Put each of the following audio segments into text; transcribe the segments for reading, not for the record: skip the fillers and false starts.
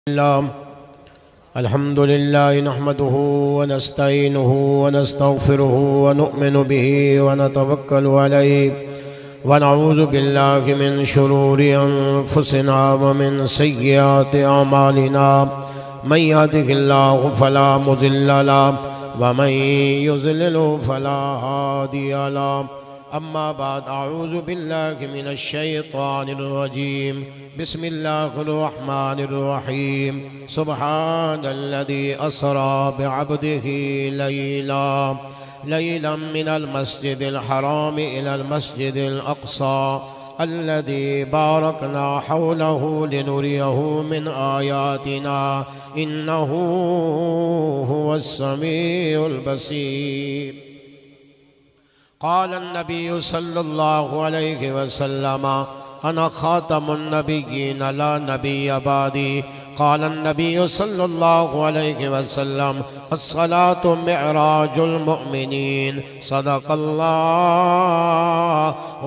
अल्हम्दुलिल्लाह नहमदुहु व नस्तईनुहु व नस्तगफिरुहु व नुअमिनु बिही व नतवक्कलु अलैहि व नऊज़ु बिल्लाहि मिन शुरूरि अनफुसिना व मिन सय्यिआति अमालिना मन यहदिहिल्लाहु फला मुदिल्ल लहु व मन युज़लिलहु फला हादिय लहु। अम्मा बाद अऊज़ु बिल्लाहि मिनश शैतानिर रजीम। बिस्मिल्लाहिर रहमानिर रहीम। सुब्हानल्लज़ी अस्रा बिअब्दिही लैलन मिनल मस्जिदिल हराम इलल मस्जिदिल अक़सा अल्लज़ी बारकना हौलहु लिनुरियहु मिन आयातिना इन्नहु हुवस समीउल बसीर। क़ाल अन्नबिय्यु सल्लल्लाहु अलैहि वसल्लम अना ख़ातमुन नबिय्यीन ला नबिय्य बादी। क़ाल अन्नबिय्यु सल्लल्लाहु अलैहि वसल्लम अस्सलातु मिअराजुल मुअमिनीन सदक़ल्लाह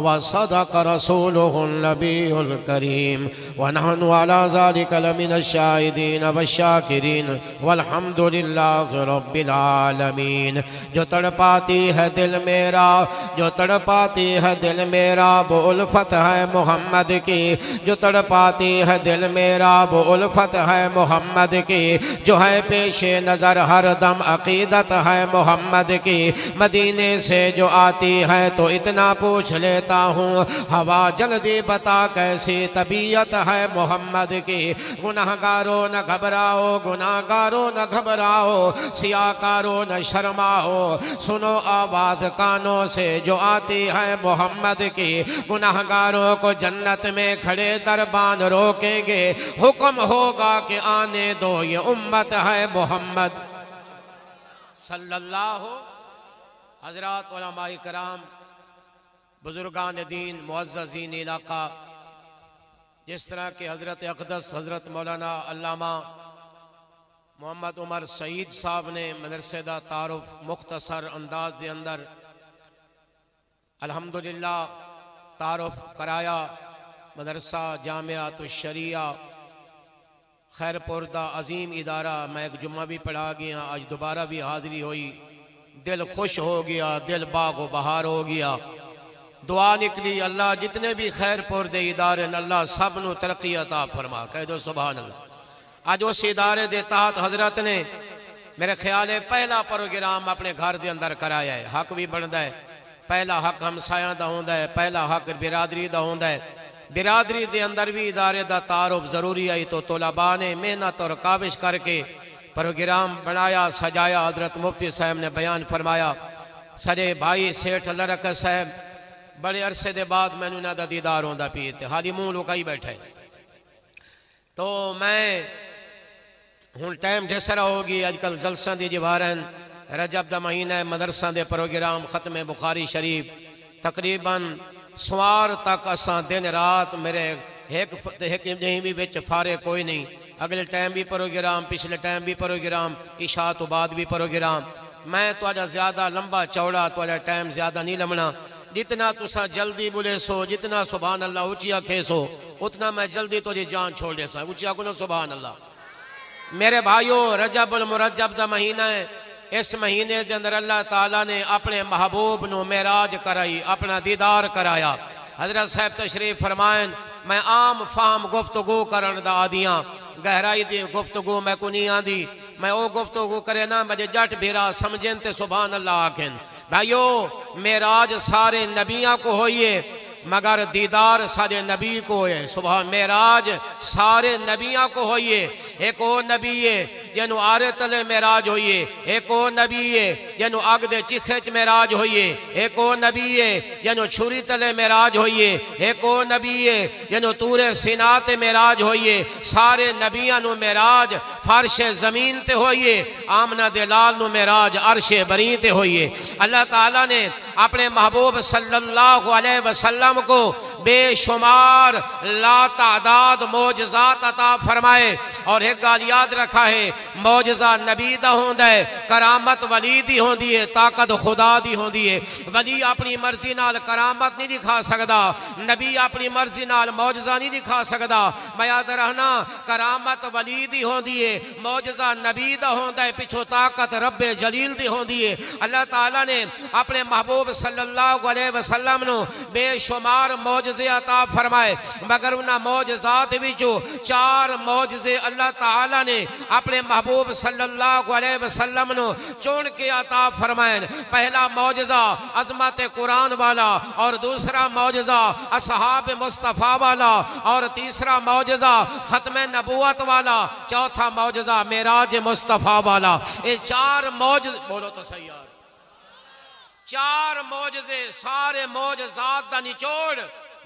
व सदक़ रसूलुहुन नबियुल करीम व नहनु अला ज़ालिका लमिनश शाहिदीन वश्शाकिरीन वल्हम्दुलिल्लाहि रब्बिल आलमीन। जो तड़पाती है दिल मेरा, जो तड़पाती है दिल मेरा वो उल्फत है मोहम्मद की। जो तड़पाती है दिल मेरा वो उल्फत है मोहम्मद की। जो है पेशे नज़र हर दम अकीदत है मोहम्मद की। मदीने से जो आती है तो इतना पूछ लेता हूँ, हवा जल्दी बता कैसी तबीयत है मोहम्मद की। गुनाहगारों न घबराओ, गुनाहगारों न घबराओ, सियाकारों न शर्माओ, सुनो आवाज़ कानों से जो आती है मोहम्मद की। गुनाहगारों को जन्नत में खड़े दरबान रोकेंगे, हुक्म होगा कि आने दो, ये उम्मत है मोहम्मद सल्लल्लाहु। हज़रात उलमाए कराम, बुजुर्गान दीन, मुअज़्ज़ज़ीन इलाका, जिस तरह के हज़रत अक़दस हज़रत मौलाना अल्लामा मोहम्मद उमर सईद साहब ने मदरसे दा तारुफ मुख्तसर अंदाज के अंदर अल्हम्दुलिल्लाह तारुफ कराया। मदरसा जामियातुश शरिया खैरपुर दा अजीम इदारा। मैं एक जुम्मा भी पढ़ा गया, आज दोबारा भी हाज़री हुई। दिल खुश हो गया, दिल बागो बहार हो गया। दुआ निकली, अल्लाह जितने भी खैरपुर दे इदारे न अल्लाह सब नू तरक्की अता फरमा। कह दो सुभान अल्लाह। आज उस इदारे दे तहत हजरत ने मेरे ख्याल है पहला प्रोग्राम अपने घर के अंदर कराया है। हक भी बनता है, पहला हक हमसाया का होंदा है, पहला हक बिरादरी का होंदा है। बिरादरी के अंदर भी इदारे का तारुफ जरूरी आई तो तोलबा ने मेहनत और काविश करके प्रोग्राम बनाया, सजाया। हजरत मुफ्ती साहब ने बयान फरमाया। सजे भाई सेठ लरक साहब बड़े अरसे के बाद मैनू इन्हां दा दीदार होंदा पी ते हाली मुँह लुकाई बैठे। तो मैं हुण टाइम ढेसरा होगी, अजकल जलसा दी जिवारन, रजब दा महीना है, मदरसा दे प्रोग्राम, खत्म बुखारी शरीफ, तकरीबन सवार तक असां दिन रात मेरे एक नहीं भी बिच फारे कोई नहीं। अगले टाइम भी प्रोग्राम, पिछले टाइम भी प्रोग्राम, इशा तो बाद भी प्रोग्राम। मैं तुहाडा ज्यादा लंबा चौड़ा तुहाडा टाइम ज्यादा नहीं लमना। जितना तुसा जल्दी बोले सो, जितना सुभान अल्लाह ऊँची आखे सो, उतना मैं जल्दी तुझे जान छोड़ दे सा। ऊँची आखो ना सुभान अल्लाह। मेरे भाइयों, रजबुल मुरज्जब दा महीना है। इस महीने के अंदर अल्लाह ताला ने अपने महबूब नू मेराज कराई, अपना दीदार कराया। हजरत साहब तशरीफ फरमायन, मैं आम फाम गुफ्तगू करन दा आदियां, गहराई दी गुफ्तगू मैं को नहीं आंदी। मैं वो गुफ्तगू करे ना मुझे जट भेरा समझें ते सुभान अल्लाह आखें। भाइयों, मेराज सारे नबियां को होइए मगर दीदार सारे नबी को है। सुबह मेराज सारे नबियां को होइए। एक ओ नबी है जनु आरे तले मेराज होइए, एक ओ नबी है जनु अग दे चिखे च मेराज होइए, एक ओ नबी है जनु छुरी तले मेराज होइए, एक ओ नबी है जनु तूरे सिना ते मेराज होइए। सारे नबियां नु मेराज फर्शे जमीन ते होइए, आमना दे लाल नु मेराज अर्शे बरी ते होइए। अल्लाह ताला ने अपने महबूब सल्लल्लाहु अलैहि वसल्लम को बेशुमार ला तादाद मोजज़ात अता फरमाए। और एक गाल याद रखा है, मौजज़ा नबी दा होंदा है, करामत वली दी होंदी है, ताकत खुदा दी होंदी है। वली अपनी मर्जी नाल करामत नहीं दिखा सकदा, नबी अपनी मर्जी नाल मौजज़ा नहीं दिखा सकदा। मैं याद रखना, करामत वली दी होंदी है, मौजज़ा नबी दा होंदा है, पिछो ताकत रब्बे जलील दी होंदी है। अल्लाह ताला ने अपने महबूब सल्लल्लाहु अलैहि वसल्लम नु बेशुमार मौजज़े अता फरमाए, मगर उन्हां मौजज़ात विचों 4 मौजज़े अल्लाह ताला ने अपने महबूब सल्लल्लाहु अलैहि वसल्लम नु चुन के अता फरमाए। पहला मौजज़ा अज़मत कुरान वाला, और दूसरा मौजज़ा असहाब मुस्तफ़ा वाला, और तीसरा मौजज़ा खत्म नबूवत वाला, चौथा मौजज़ा मेराज मुस्तफ़ा वाला। ये 4 मौजज़े, बोलो तो सही यार, 4 मौजज़े, सारे मौजज़ात दा निचोड़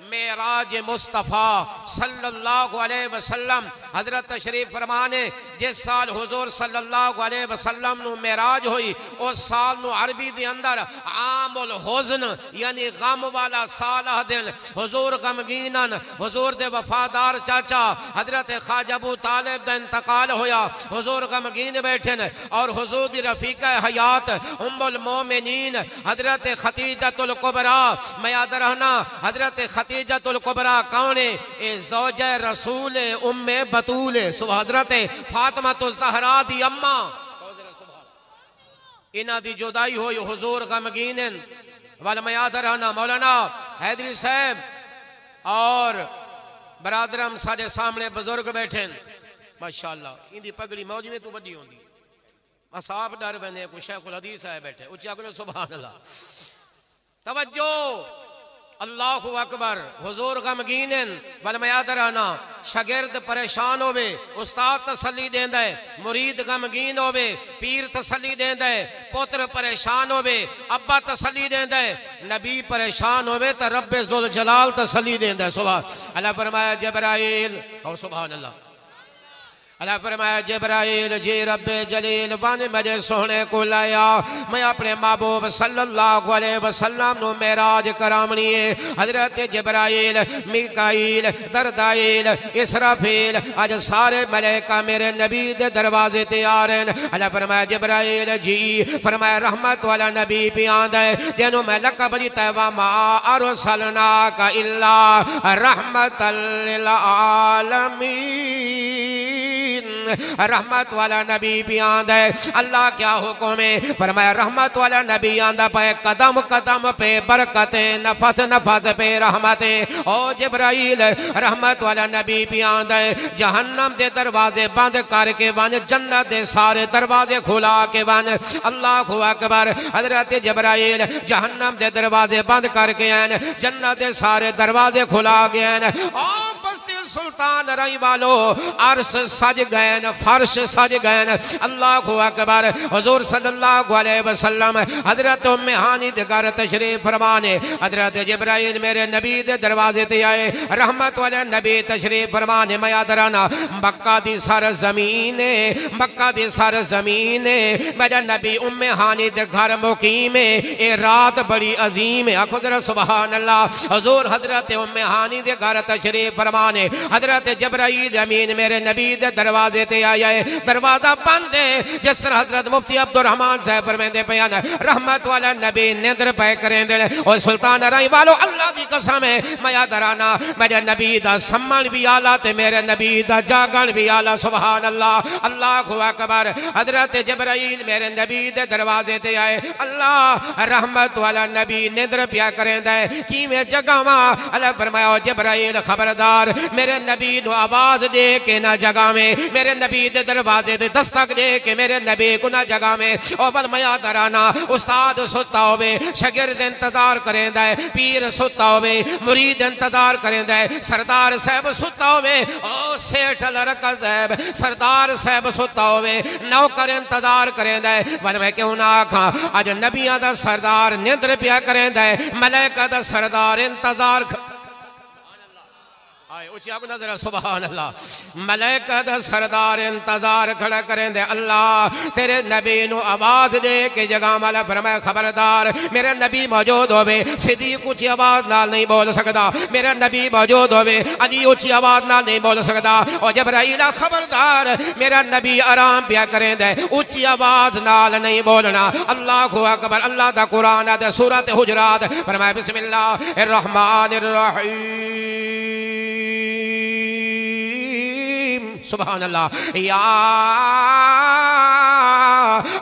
मेराज मुस्तफ़ा सल्लल्लाहु अलैहि वसल्लम। हजरत तशरीफ फरमाने जिस साल हुजूर सल्लल्लाहु अलैहि वसल्लम नु मेराज हुई, उस साल नु अरबी दे अंदर आमुल हुज़्न यानी गम वाला साल दिन। हुजूर गमगीनन, हुजूर दे वफादार चाचा हजरत ख्वाजा अबू तालिब दा इंतकाल होया, हुजूर गमगीन बैठे और हुजूर दी रफीका हयात उम्मुल मोमिनीन हजरत खतीजतुल कुबरा, मैं याद रहना हजरत खतीजतुल कुबरा कौन है? ए ज़ौजा रसूल उम्मे बतूल, सुबह हजरत फातिमा तो ज़हरा दी अम्मा। इना दी जुदाई हुई, हुजूर गमगीन वाल। मैं याद रहना मौलाना हैदरी साहब और बरादरम सारे सामने बुजुर्ग बैठे माशाअल्लाह। इंदी पगड़ी मौज में तू बड़ी होंदी, असाब डर बने कुछ शेखुल हदीस है बैठे उच्चा को सुभान अल्लाह। तवज्जो, अल्लाहु अकबर। हुजूर गमगीन वल मैं याद रहना, शागिर्द परेशान होवे उस्ताद तसल्ली देंदा है, मुरीद गमगीन होवे पीर तसल्ली देंदा है, पुत्र परेशान होवे अब्बा तसल्ली देंदा है, नबी परेशान होवे तो रब्बे जुल जलाल तसल्ली देंदा है। सुभान अल्लाह। फरमाया जिब्राइल, और सुभान अल्लाह। अल्लाह फरमाया जिब्राइल जी रब्बे जलील बन मुझे सोने को लाया, मैं अपने महबूब सल्लल्लाहु अलैहि वसल्लम नु मेराज करामनी है। हजरत जिब्राइल, मिकाईल, दरदाइल, इसराफील आज सारे मलाइका मेरे नबी दे दरवाजे ते आ रहे हैं। अल्लाह फरमाया जिब्राइल जी, फरमाया रहमत वाला नबी भी आंदा है जेनु मैं लकब दी तैवा मा अरसलना का इल्ला रहमतल लिल आलमीन। रहमत वाला नबी भी आंदा है। अल्लाह क्या हुक्म है? फरमाया रहमत वाला नबी आंदा पे कदम कदम पे बरकतें, नफस नफस पे रहमतें। ओ जिब्राइल रहमत वाला नबी भी आंदा है, जहन्नम दे दरवाजे बंद करके वन, जन्नत दे सारे दरवाजे खुला के वन। अल्लाहु अकबर। हजरत जिब्राइल जहन्नम दे दरवाजे बंद करके आए, जन्नत दे सारे दरवाजे खुला गए। ओ बस्ती सुल्तान रही वालो अर्श सज गए, फर्श सज गए। अल्लाहु अकबर। हुजूर सल्लल्लाहु अलैहि वसल्लम हजरत उम्मे हानी दे घर तशरीफ फरमाने, हजरत जिब्राइल मेरे नबी दे दरवाजे ते आए, रहमत वाले नबी तशरीफ फरमाने। मैं याद रहना मक्का दी सर जमीन है, मक्का दी सर जमीन है, मेरा नबी उम्मे हानी दे घर मुकीम है। ये रात बड़ी अजीम है, आखो जरा सुभान अल्लाह। हुजूर हजरत उम्मे हानी दे घर तशरीफ फरमाने, हजरत जिब्राइल अमीन मेरे नबी दे दरवाजे ते आया है, दरवाजा बंद है। जिस तरह हजरत मुफ्ती अब्दुल रहमान साहब फरमाते पे रहमत वाला नबी निंद्र पे करेंदे। और सुल्तान रही वालो अल्लाह दी कसम है, मैं याद रहना मेरे नबी दा सम्मन भी आला ते मेरे नबी दा जागण भी आला। सुभान अल्लाह। अल्लाहु अकबर। हजरत जिब्राइल मेरे नबी दे दरवाजे ते आए, अल्लाह रहमत वाला नबी निंद्र पिया करेंदा है, किवें जगावा? अल्लाह फरमाया जिब्राइल खबरदार मेरे नबी नु आवाज दे के ना जगह में, मेरे नबी दे दरवाजे दे दस्तक दे के मेरे नबी को ना जगह में। ओ बल मैं दराना उस्ताद सुता होवे, शागिर्द इंतजार करेंदा है, पीर सुता होवे, मुरीद इंतजार करेंदा है, सरदार साहब सुता होवे, ओ सेठ लरका साहब सरदार साहब सुता होवे, नौकर इंतजार करेंदा है। बल मैं क्यों ना आखा अज नबियां दा सरदार निंद्र पिया करेंदा है, मलाइका दा सरदार इंतजार। ऊंची आग नजर सुभान अल्लाह। मलाइका दा सरदार इंतजार खड़ा करें दे अल्लाह तेरे नबी नु आवाज दे के जगह वाला फरमाया खबरदार मेरा नबी मौजूद होवे सिद्दीक ऊंची आवाज नाल नहीं बोल सकदा, मेरा नबी मौजूद होवे अली ऊंची आवाज नाल नहीं बोल सकदा। और जबराइल खबरदार मेरा नबी आराम पिया करें दे ऊंची आवाज नाल नहीं बोलना। अल्लाहु अकबर। अल्लाह दा कुरान है सूरत हुजरात फरमाया बिस्मिल्लाहिर रहमानिर रहीम सुभान अल्लाह। या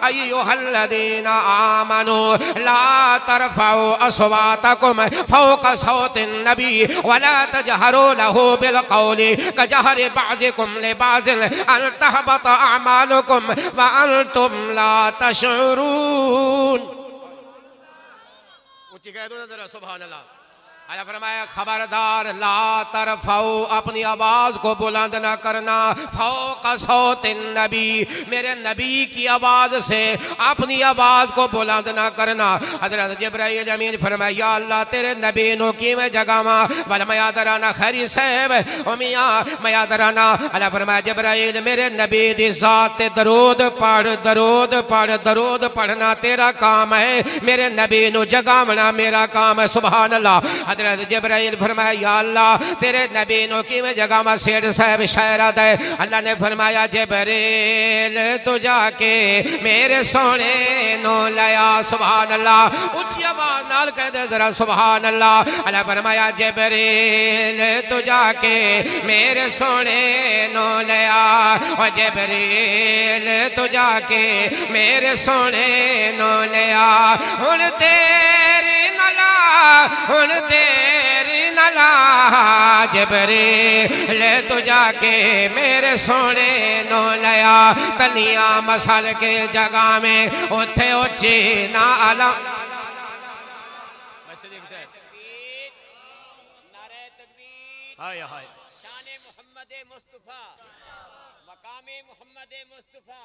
अय्युहल्लज़ीना आमनू ला तरफ़ऊ अस्वातकुम फ़ौक़ सौतिन नबी वला तजहरू लहू बिल क़ौली कजहरि बअज़िकुम लिबअज़िन अन तहबत अअमालुकुम व अंतुम ला तशऊरून। ऊंची कह दो ना जरा सुभान अल्लाह। अल्लाह फरमाया खबरदार ला तरफ़ऊ अपनी आवाज को बुलंद ना करना फ़ौक़ सौतिन नबी मेरे नबी की आवाज से अपनी आवाज को बुलंद ना करना। हज़रत जिब्राइल अमीन फरमाया या अल्लाह तेरे नबी नो की मैं जगावा वल मयादराना खैरी साहब ओ मियां मयादराना। अल्लाह फरमाया जिब्राइल मेरे नबी दी ज़ात ते दरूद पढ़ दरूद पढ़ दरूद पढ़ना तेरा काम है, मेरे नबी नो जगावना मेरा काम है सुभान अल्लाह। हज़रत जिब्राइल फरमाया या अल्लाह तेरे नबी नो की मैं जगह में शेर साहब शायरात है। अल्लाह ने फरमाया जिब्राइल तू जाके मेरे सोने नो लाया सुभान अल्लाह। ऊंची आवाज नाल कह दे जरा सुभान अल्लाह। अल्लाह फरमाया जिब्राइल तू जाके मेरे सोने नो लाया और जिब्राइल तू जाके मेरे सोने नो लाया। हुन तेरी नला हुन तेरी नला जिब्राइल तू जाके मेरे सोने नो लाया। तलियां मसल के जगह में उथे उची ना आला हाय हाय शाने मोहम्मद मुस्तफा मकामे मोहम्मद मुस्तफा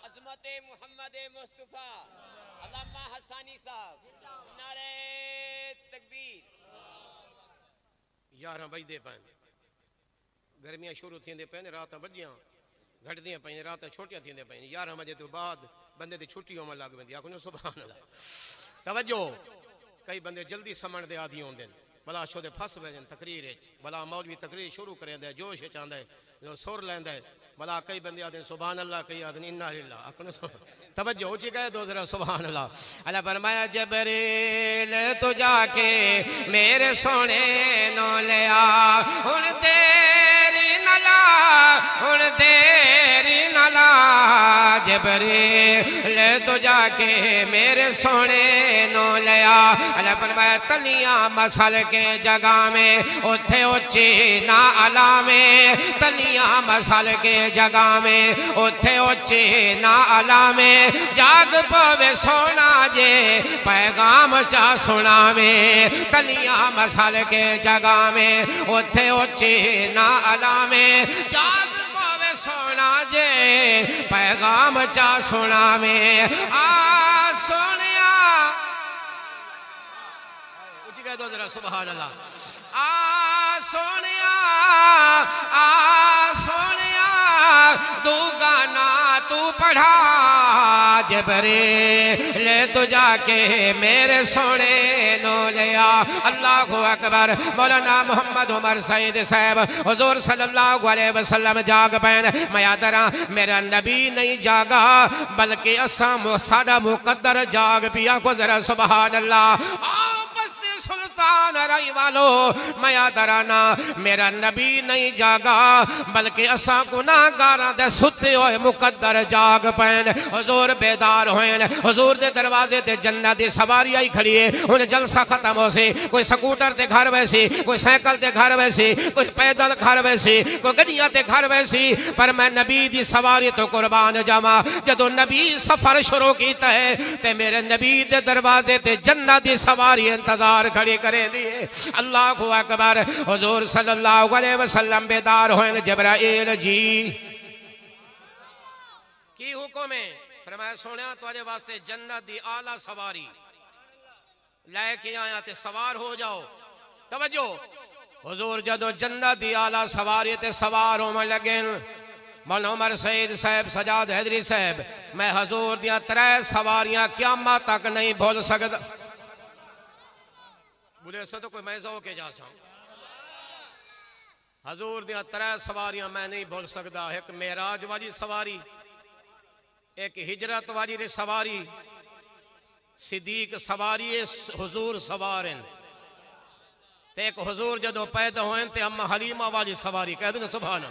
अजमत मोहम्मद मुस्तफा अल्लामा हसानी साहब नारे तकबीर। 11 बजदे पैन गर्मियां शुरू थींदे पैन रात वड्डियां घटदियां पैन रात छोटियां थींदे पैन 11 बजे तो बाद बंदे दी छुट्टी होने लग वेंदी आखो सुभान अल्लाह। तवज्जो कई बंदे जल्दी समझ दे आदी होंदे भला छो दे फस वजन तकरीर भला मौलवी तकरीर शुरू करेंदे जोश चांदा जो सुर लेंदा भला कई बंदे आदे सुभान अल्लाह कई आदे इन्ना लिल्लाह आखो तवज्जो ऊंची कह दो जरा सुभान अल्लाह। अल्लाह फरमाया जिब्राइल तू जाके मेरे सोने नो ले आ हुन तेरी नला हुन तेरी नला जिब्राइल तू जाके मेरे सोने नो ले आ। अल्लाह फरमाया तलियां मसल के जगह में उथे उची ना अला में तलियां मसल के जगह में उथे उची ना अला में जाग पवे सोना जे पैगाम चा सुना में तलियां मसल के जगह में उथे उची ना अला में जाग पवे सोना जे पैगाम चा सुना में आ सोनिया ऊंची कह दो जरा सुभान अल्लाह। आ सोनिया दू गाना तू पढ़ा जिब्राइल तू जाके मेरे सोने नो लिया। अल्लाहु अकबर। मौलाना मोहम्मद उमर सईद साहब हुजूर सल्लल्लाहु अलैहि वसल्लम जाग पैन मयादरा मेरा नबी नहीं जागा बल्कि असा सादा मुकद्दर जाग पिया को जरा सुभान अल्लाह। सुल्तान रही वालो मया दराना मेरा नबी नहीं जागा बल्कि असा गुनाहगारां दे सुते होए मुकद्दर जाग पैन हुजूर बेदार होएन। हुजूर दे दरवाजे ते जन्नत दी सवारी आई खड़ी है। हुन जलसा खत्म हो सी कोई स्कूटर ते घर वैसी कोई साइकिल ते घर वैसी कोई पैदल घर वैसी कोई गड्डियां ते घर वैसी पर मैं नबी दी सवारी तो कुर्बान जावा। जदों नबी सफर शुरू कीता है ते मेरे नबी दे दरवाजे ते जन्नत दी सवारी इंतजार खड़ी करें दी। अल्लाहु अकबर। हुजूर सल्लल्लाहु अलैहि वसल्लम बेदार होए। जिब्राइल जी की हुक्म है फरमाया सोनिया तुहाडे वास्ते जन्नत दी आला सवारी लेके आया ते सवार हो जाओ। तवज्जो हुजूर जदों जन्नत दी आला सवारी ते सवार होवन लगे मौलाना उमर सईद साहब सजाद हैदरी साहब मैं हुजूर दियां 3 सवारियां क़यामत तक नहीं भूल सकदा। बोले सो तो कोई मैं हो के जा सा हुजूर दियां 3 सवारियां मैं नहीं भूल सकदा। एक मेराज वाली सवारी, एक हिजरत वाली सवारी, सिद्दीक सवारी हुजूर सवार हैं, एक हुजूर जदों पैदा होए ते अम्मा हलीमा वाली सवारी कह दे सुभान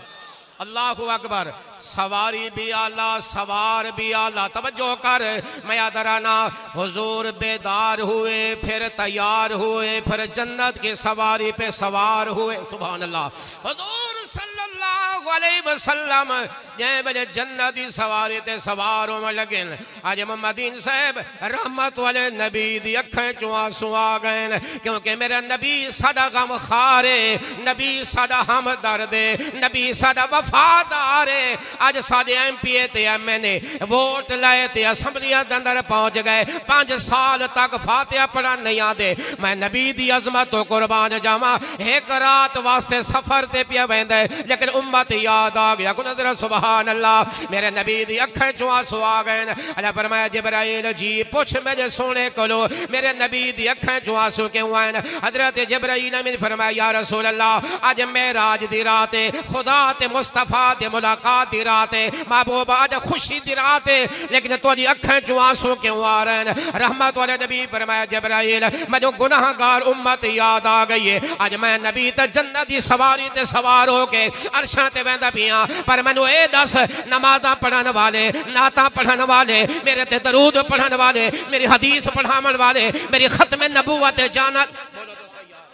अल्लाहु अकबर। सवारी भी आला सवार भी आला। तवज्जो कर मैं यादराना हुजूर बेदार हुए फिर तैयार हुए फिर जन्नत की सवारी पे सवार हुए। सुभान अल्लाह। हुजूर सल्लल्लाहु अलैहि वसल्लम जै बजे जन्नत की सवारी ते सवार होने लगे आज मोहम्मदीन साहब रहमत वाले नबी दी अखां चों आंसू आ गए क्योंकि मेरा नबी साडा गम खारे, नबी साडा हमदर्द है, नबी साडा वफादार है। आज साडे MP ते MNA वोट लाए ते असम्बलियां दे अंदर पहुंच गए 5 साल तक फातिहा पढ़न नहीं आते। मैं नबी दी अजमत तो कुर्बान जावा एक रात वास्ते सफर ते पिया वेंदा लेकिन उम्मत याद आ गया। कुल सुभान अल्लाह। मेरे नबी दी अखां चों आंसू आ गए। अल्लाह फरमाया जिब्राइल जी पुछ मेरे सोने कोलो मेरे नबी दी अखां चों आंसू क्यों आए। हजरत जिब्राइल ने फरमाया या रसूल अल्लाह आज मेराज दी रात है, खुदा ते मुस्तफा दी मुलाकात दी रात है, महबूब आज खुशी दी रात है लेकिन तुहाडी अखां चों आंसू क्यों आ रहे हैं। रहमत वाले नबी फरमाया जिब्राइल मैं गुनाहगार उम्मत याद आ गई है। आज मैं नबी ते जन्नत दी सवारी ते सवार हो के अरशां ते वेंदा पिया पर मैनू ए दस नमाज़ां पढ़न वाले, नातां पढ़न वाले, मेरे ते दरूद पढ़न वाले, मेरी हदीस पढ़ावन वाले, मेरी खत्म नबूवत जानत बोलो तो सही यार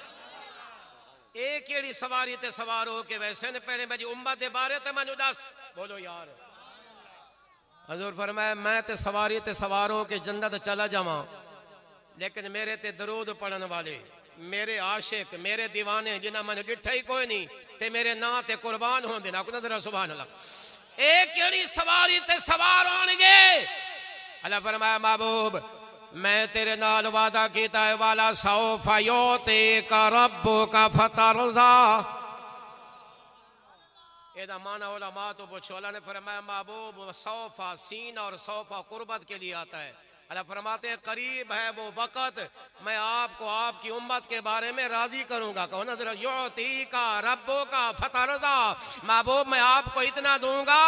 ए केड़ी सवारी ते सवार हो के वैसे ने पहले मेरी उम्मत दे बारे ते मैनू दस बोलो यार। हजूर फरमाया मैं ते सवारी ते सवार हो के जन्नत चला जावां लेकिन मेरे ते दरूद पढ़न वाले, मेरे आशिक, मेरे दीवाने जिन्हें मैंने डिठा ही कोई नहीं ते मेरे नां ते कुर्बान होंदे ना कुना जरा सुभान अल्लाह। ए केड़ी सवारी ते सवार होणगे। अल्लाह फरमाया महबूब मैं तेरे नाल वादा कीता है वाला सौफा योते का रब्बुका फतरज़ा। एदा माना उलमा तो पूछो। अल्लाह ने फरमाया महबूब सौफा सीन और सौफा कुर्बत के लिए आता है। अल्लाह फरमाते हैं करीब है वो वक़्त मैं आपको आपकी उम्मत के बारे में राजी करूंगा। कहो ना जरा योती का रब्बो का फतरज़ा महबूब मैं आपको इतना दूंगा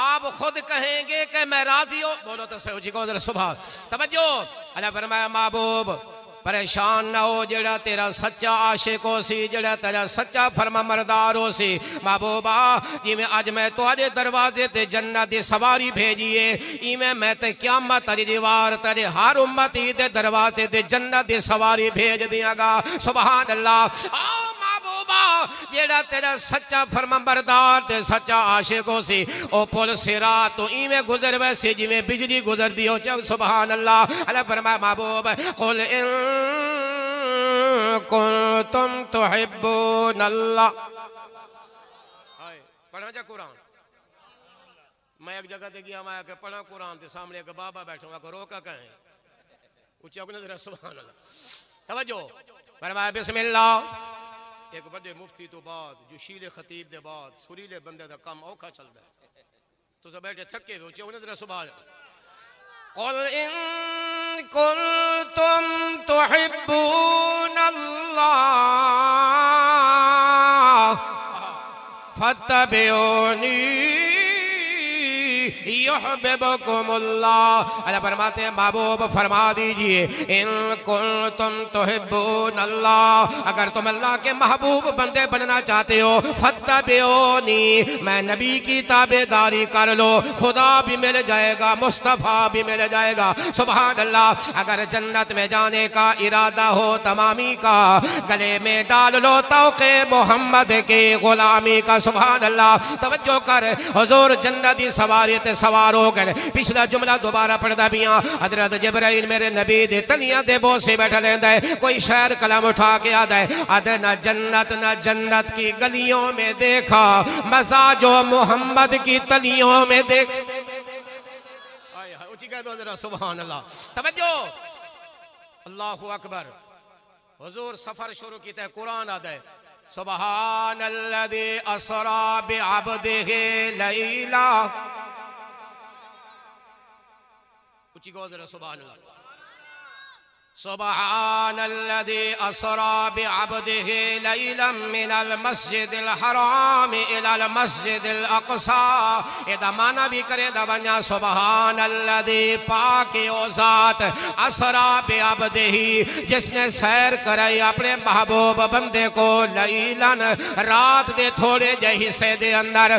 आप खुद कहेंगे कि मैं राजी हो। बोलो तो सही जी को जरा सुबह तवज्जो। अल्लाह फरमाया महबूब परेशान ना हो जेड़ा तेरा सच्चा आशिक हो सी, जेड़ा तेरा सच्चा फरमा मरदार हो सी। महबूबा जिमें अज मैं तुहाडे दरवाजे ते जन्नत दी सवारी भेजिए इवें मैं ते क़यामत दी दीवार तेरे हर उम्मती दे दरवाजे ते जन्नत दी सवारी भेज दियागा। सुभान अल्लाह। ओ महबूबा जेड़ा तेरा सच्चा फरमा बरदार ते सच्चा आशिक हो सी ओ पुल सिरात तो इवें गुजर वैसे जिवें बिजली गुजरदी हो। चल सुभान अल्लाह। अल्लाह फरमाया महबूब कुल कुंतुम तुहिब्बून अल्लाह। पढ़ा जा कुरान। मैं एक जगह ते गया मैं पढ़ा कुरान ते सामने एक बाबा बैठा मैं रोका कहें ऊंचा को नजर सुभान अल्लाह। तवज्जो फरमाया बिस्मिल्लाह। एक बड़े मुफ्ती तो बाद जोशीले खतीब दे बाद सुरीले बंदे दा काम औखा चलदा है तो सब बैठे थके हो ऊंचा को नजर सुभान। कुल इन कुंतुम तुहिब्बून अल्लाह फत्तबिऊनी युहिब्बुकुमुल्लाह। अल्लाह फरमाते हैं महबूब फरमा दीजिए इन कुंतुम तुहिब्बून अल्लाह अगर तुम अल्लाह के महबूब बंदे बनना चाहते हो फत्तबिऊनी मैं नबी की ताबेदारी कर लो खुदा भी मिल जाएगा मुस्तफ़ा भी मिल जाएगा। सुभान अल्लाह। अगर जन्नत में जाने का इरादा हो तमामी का गले में डाल लो तौक़े मोहम्मद के गुलामी का। सुभान अल्लाह। तवज्जो कर हुजूर जन्नत की सवारी ते सवार हो गए। पिछला जुमला दोबारा पढ़दा पिया हजरत जिब्राइल मेरे नबी दे तलियां दे बोसे बैठा लेंदा है कोई शायर कलम उठा के आता है आदे न जन्नत की गलियों में देखा मजा जो मोहम्मद की तलियों में देख। हाय हाय ऊंची कह दो जरा सुभान अल्लाह। तवज्जो अल्लाहु अकबर। हुजूर सफर शुरू कीता है कुरान आदा है सुबहानल्लज़ी असरा बिअब्दिही लैला। ऊंची गो जरा सुभान अल्लाह। सुबहानल्लज़ी असरा बिअब्दिही लैलन मिनल मस्जिदिल हराम इलल मस्जिदिल अक़सा। एदा माना भी करे दवन्या सुबहानल्लज़ी पाक ओ ज़ात असरा बिअब्दिही जिसने सैर कराई अपने महबूब बंदे को लैलन रात दे थोड़े जे हिस्से दे अंदर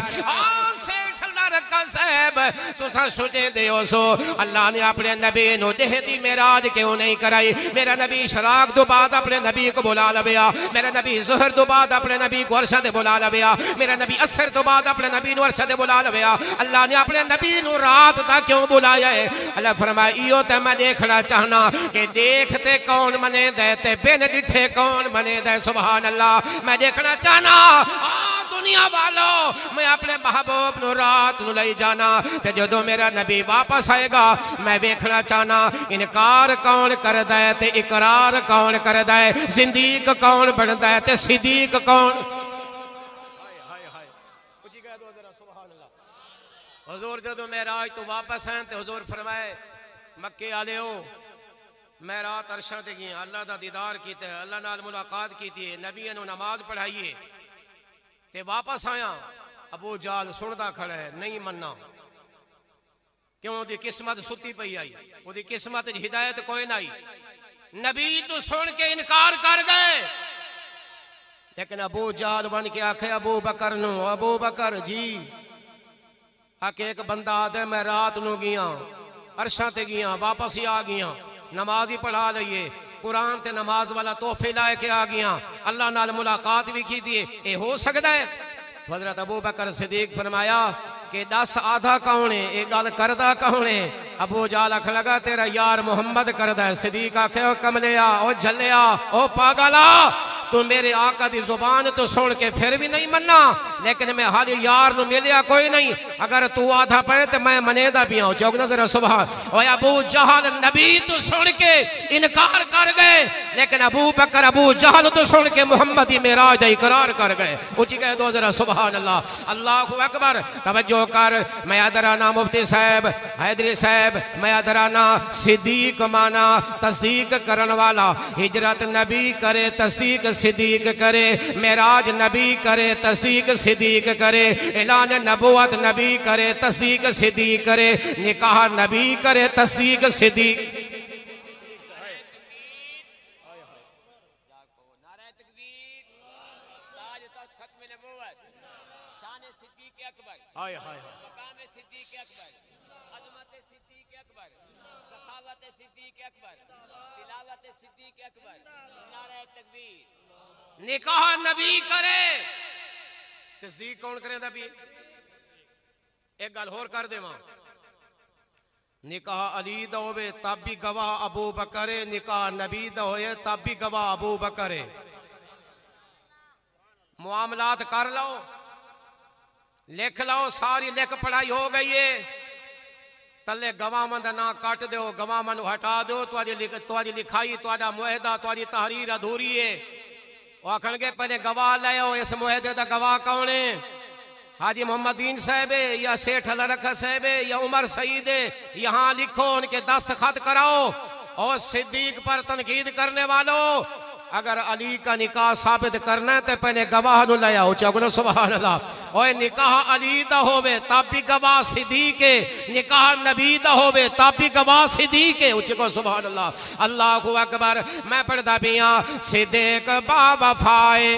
तुसा सोचे दे सो अल्लाह ने अपने नबी नु देहदी मेराज क्यों नहीं कराई। मेरा नबी शराक तो बाद अपने नबी को बुला लविया, मेरा नबी ज़ोहर तो बाद अपने नबी को अरशा दे बुला लविया, मेरा नबी असर तो बाद अपने नबी नु अरशा दे बुला लविया। अल्लाह ने अपने नबी नु रात दा क्यों बुलाया है? अल्लाह फरमाया इयो ते मैं देखना चाहना कि देखते कौन मने दे ते बिन डिठे कौन मने दे। सुभान अल्लाह। मैं देखना चाहना दुनिया वालों मैं अपने महबूब नु रात नु ले जाना ते जदों मेरा नबी वापस आएगा मैं देखना चाहना इनकार कौन करदा है ते इकरार कौन करदा है, जिंदीक कौन बनदा है ते सिद्दीक कौन। हुजूर जदों मेराज तो वापस आए ते हुजूर फरमाए मक्के वालेओ मैं रात अरशा ते गया, अल्लाह दा दीदार कीता, अल्लाह नाल मुलाकात कीती है, नबियां नु नमाज पढ़ाई ते वापस आया। अबू जाल सुनदा खड़ा है नहीं मन्ना क्यों? ओदी किस्मत सुती पई आई, ओदी किस्मत हिदायत कोई नहीं। नबी तो सुन के इनकार कर गए लेकिन अबू जाल बन के आखे अबू बकर नु, अबू बकर जी आके एक बंदा आदे मैं रात नु गया अरशा ते गया वापस ही आ गया, नमाज ही पढ़ा लईए, कुरान ते नमाज वाला तोहफे लाए के आ गया, अल्लाह नाल मुलाकात भी की दिए, ये हो सकता है? हज़रत अबू बकर सिद्दीक फरमाया कि दस आधा कौन है, ये गल करदा कौन है? अबू जाल आख लगा तेरा यार मुहम्मद करदा है। सिद्दीक आखे ओ कमलिया, ओ झल्लिया, ओ पागला तू मेरे आका दी जुबान तो सुन के फिर भी नहीं मन्ना, लेकिन मैं हाली यार नु मिलिया कोई नहीं, अगर तू आधा पे तो मैं मनेदा भी आऊं। चौक नजर सुभान। ओ अबू जहल नबी तो सुन के इनकार कर गए लेकिन अबू बकर अबू जहल तो सुन के मोहम्मद ही मेराज दा इकरार कर गए। उची कह दो जरा सुभान अल्लाह। अल्लाहु अकबर। तवज्जो कर। मैं अदराना मुफ्ती साहब हैदरी साहब, मैं अदराना सिद्दीक माना तस्दीक करने वाला, हिजरत नबी करे तस्दीक सिद्दीक करे, मेराज नबी करे तस्दीक सिद्दीक करे, ऐलान नबुवत नबी करे तस्दीक सिद्दीक करे, निकाह नबी करे तस्दीक सिद्दीक। हाय हाय मकाम सिद्दीक अकबर, अज़मत सिद्दीक अकबर, सखावत सिद्दीक अकबर, तिलावत सिद्दीक अकबर, नारे तकबीर। निकाह नबी करे तस्दीक कौन करे? नबी। एक गल होर कर देवा, निकाह अली दा होवे तब भी गवाह अबू बकर है, निकाह नबी दा होए तब भी गवाह अबू बकर है। मुआमलात कर लो, लिख लो, सारी लिख पढ़ाई हो गई है, तले गवाह का ना कट दो, गवाह हटा दो, तुहाडी लिखाई तुहाडा मुआहदा तुहाडी तहरीर अधूरी है। वो आखणगे पहले गवाह ले आओ, इस मुआहदे का गवाह कौन है? हाजी मोहम्मदीन साहब है या सेठ अलरखा साहब है या उमर सईद है? यहाँ लिखो, उनके दस्तखत कराओ। और सिद्दीक पर तनकीद करने वालों, अगर अली का निकाह साबित करना है तो पहले गवाह नु ले आओ। चौगुना सुभान अल्लाह। और निकाह अली दा होवे तब भी गवाह सिद्दीक है, निकाह नबी दा होवे तब भी गवाह सिद्दीक है। उच्च को सुभान अल्लाह। अल्लाहु अकबर। मैं पढ़दा पिया सिद्दीक बावफाए।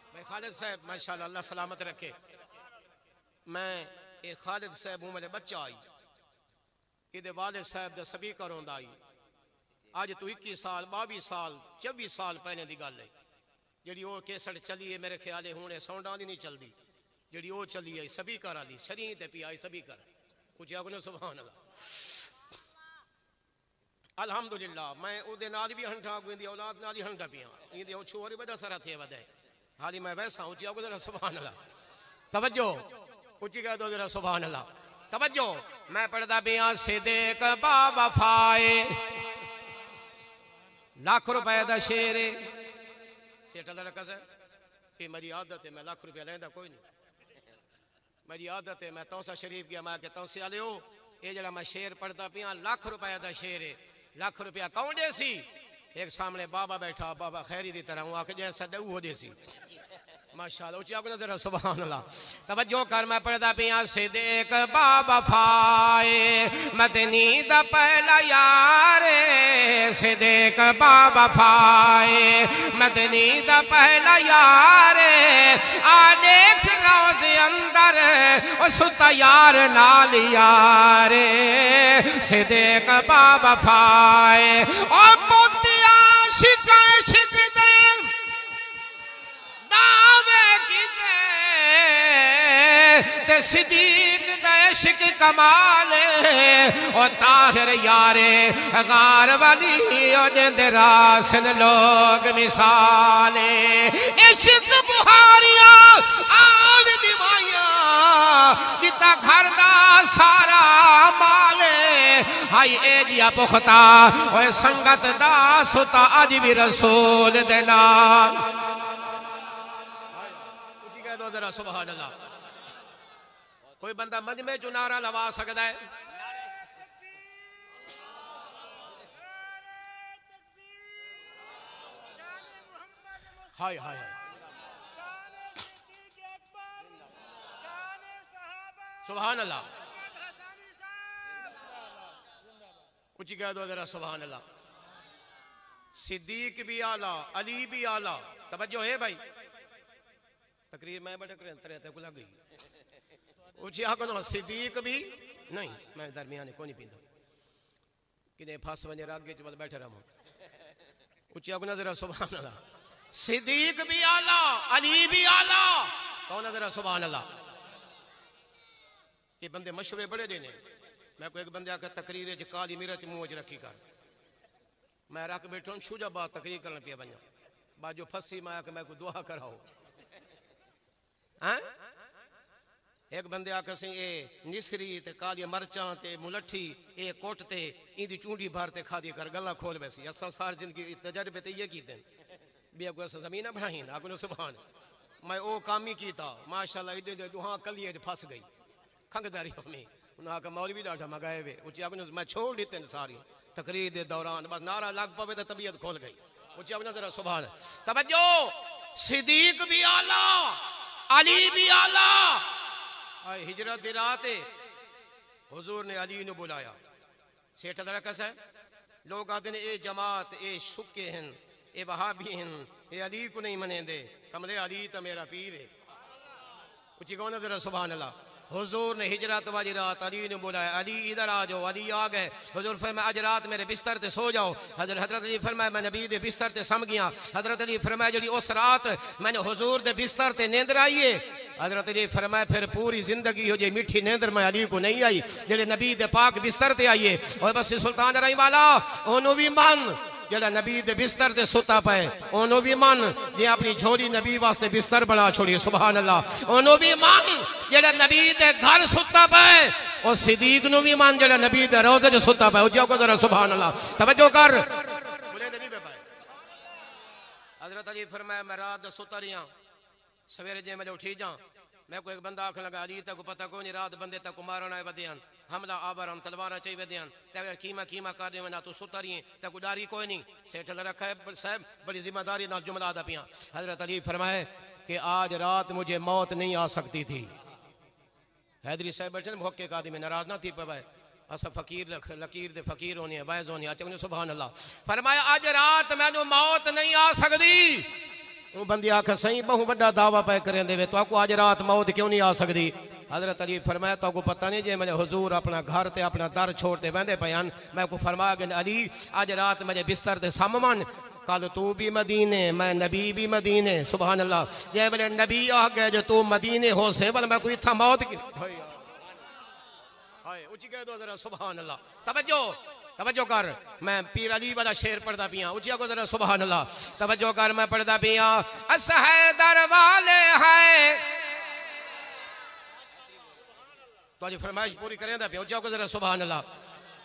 मैं खालिद साहब माशाअल्लाह अल्लाह सलामत रखे, मैं एक खालिद साहब हूं, मेरे बच्चा आई इहदे वालिद साहब दा सभी करोंदा आई। आज तो 21 साल 22 साल 24 साल पहले की गल है जी। वो केसट चली है मेरे ख्याल हूँ साउंड वाली नहीं चलती, जी वो चली आई सभी कर वाली शरी ते पी आई सभी कर कुछ आगो सुभान अल्लाह। अल्हम्दुलिल्लाह मैं उहदे नाल भी हंठा दी औलाद नाल ही हंठा पिया, ये छोर बड़ा सारा थे वधे हाली मैं वैसा ऊँची आगो जरा सुभान अल्लाह। तवज्जो ऊँची कह दो जरा सुभान अल्लाह। तवज्जो मैं पढ़दा पिया सिद्दीक बावफाए, लाख रुपए का शेर है। सेठ अल्लाह रखा है कि मेरी आदत है मैं लाख रुपया लेंदा कोई नहीं मेरी आदत है मैं तौसा शरीफ गया मैं तौसे आले हो ये जरा मैं शेर पढ़ता पिया लाख रुपया का शेर है लाख रुपया कौन दे सी एक सामने बाबा बैठा बाबा खैरी दी तरह हूँ आके जैसा डू हो दे सी माशाअल्लाह ऊंची आको नजर सुभान अल्लाह तवज्जो कर मैं पढ़दा पिया सिद्दीक बाबा फाए मदनी दा पहला यार सिद्दीक बाबा फाए मदनी दा पहला यार आ देख रोज़े अंदर ओ सुता यार नाल यार सिद्दीक बाबा फाए ओ मोतिया शिका शिक दे ते सिद्दीक दा इश्क कमाल ओ ताहिर यारे गार वाली ओ जिंदे रासन लोग मिसाल इश्क बुहारिया आल दिवाइया जिता घर दा सारा माल हाय ए जिया पुख्ता ओए संगत दा सुता अज भी रसूल दे नाल जरा सुभान अल्लाह कोई बंदा मजमे चो नारा लवा सकता है हाय हाय सुभान अल्लाह ऊंची कह दो जरा सुभान अल्लाह सिद्दीक भी आला अली भी आला तवज्जो है भाई तकरीर मैं बड़े तरह को लग गई ऊंची आको ना सिद्दीक भी नहीं मैं दरमियाने को नहीं पींदा किने फस वने रागे च बैठे रहो ऊंची आको ना जरा सुभान अल्लाह सिद्दीक भी आला अली भी आला कौन जरा सुभान अल्लाह ये बंदे मशवरे बड़े देने मैं को एक बंदे आके तकरीर च काली मिर्च मुंह च रखी कर मैं रख बैठो शुजा बात तकरीर करन पिया बन्या बाजो फसी मैं आके मैं को दुआ कराओ हाँ? एक बंदे आके सी ए निसरी ते काली मरचा ते मुलठी ए कोट ते इंदी चूंडी भर ते खा दी कर गला खोल वैसी असा सारी जिंदगी तजर्बे ते ये कीते बे को असा जमीन बनाई आको सुभान मैं ओ काम ही कीता माशाल्लाह इदे दुहा कलिए फस गई खंगदारी में उन्हां का मौलवी डाटा मगाए वे ऊंची आको मैं छोड़ दी तेन सारी तकरीर दे दौरान बस नारा लग पवे तो तबीयत खोल गई ऊंची आको जरा सुभान तवज्जो सिद्दीक भी आला अली भी आला हिजरत दी रात हुजूर ने अली ने बुलाया सेठ अल्लाह कस है लोग आते ने ए जमात ए शुक्के हैं ए वहाबी हैं ए अली को नहीं मनेंदे कमले अली तो मेरा पीर है ऊंची कौन जरा सुभान अल्लाह हुजूर ने हिजरत वाली रात अली ने बुलाया अली इधर आ जाओ अली आ गए हुजूर फरमाया आज रात मेरे बिस्तर ते सो जाओ हजरत अली फरमाया मैं नबी दे बिस्तर ते सम गया हजरत अली फरमाया जी उस रात मैंने हुजूर दे बिस्तर ते नींदर आई है हजरत अली फरमाया फिर पूरी जिंदगी हो जाए मीठी नींदर मैं अली को नहीं आई जेड़े नबी दे पाक बिस्तर ते आइए और बस सुल्तान रही वाला ओनू भी मन जड़ा नबी दे बिस्तर ते सुता पाए ओनू भी मन जे अपनी झोली नबी वास्ते बिस्तर बना छोड़ी सुभान अल्लाह ओनू भी मन जड़ा नबी दे घर सुता पाए और सिद्दीक नु भी मन जड़ा नबी दे रोज़े च सुता पाए उजा को जरा सुभान अल्लाह तवज्जो कर बोले नहीं पे पाए हजरत अली फरमाया मैं रात सुता रही सवेरे जे मैं उठी जा मैं को एक बंदा आखन लगा अली तक पता को नहीं रात बंदे तक मारना है बदियान हमला आबरम तलवार चाहिए बदियान ते कीमा कीमा कर दे ना तू सुता रही ते गुडारी कोई नहीं सेठ रखा है साहब बड़ी जिम्मेदारी ना जुमला दा पिया हजरत अली फरमाए कि आज रात मुझे मौत नहीं आ सकती थी हैदरी साहब बैठे भोके का आदमी नाराज ना थी पाए असा फकीर लकीर दे फकीर होने बैज होने अच्छा सुभान अल्लाह फरमाया आज रात मैनू मौत नहीं आ सकती वो बंदी आख सही बहु बड़ा दावा पै करें दे तो आज रात मौत क्यों नहीं आ सकती हजरत अली फरमाया तो पता नहीं जे मैंने हुजूर अपना घर ते अपना दर छोड़ते बहते पे मैं को फरमाया कि अली आज रात मेरे बिस्तर ते समन कल तू भी मदीने मैं नबी भी मदीने सुभान अल्लाह जे बोले नबी आ गए जो तू मदीने हो से बोले मैं कोई इतना मौत की ऊंची कह दो जरा सुभान अल्लाह तवज्जो तवज्जो कर मैं पीर अली वाला शेर पढ़दा पिया ऊंचिया को जरा सुभान अल्लाह तवज्जो कर मैं पढ़दा पिया असहदर वाले है तो आज फरमाइश पूरी करें दा पिया ऊंचिया को जरा सुभान अल्लाह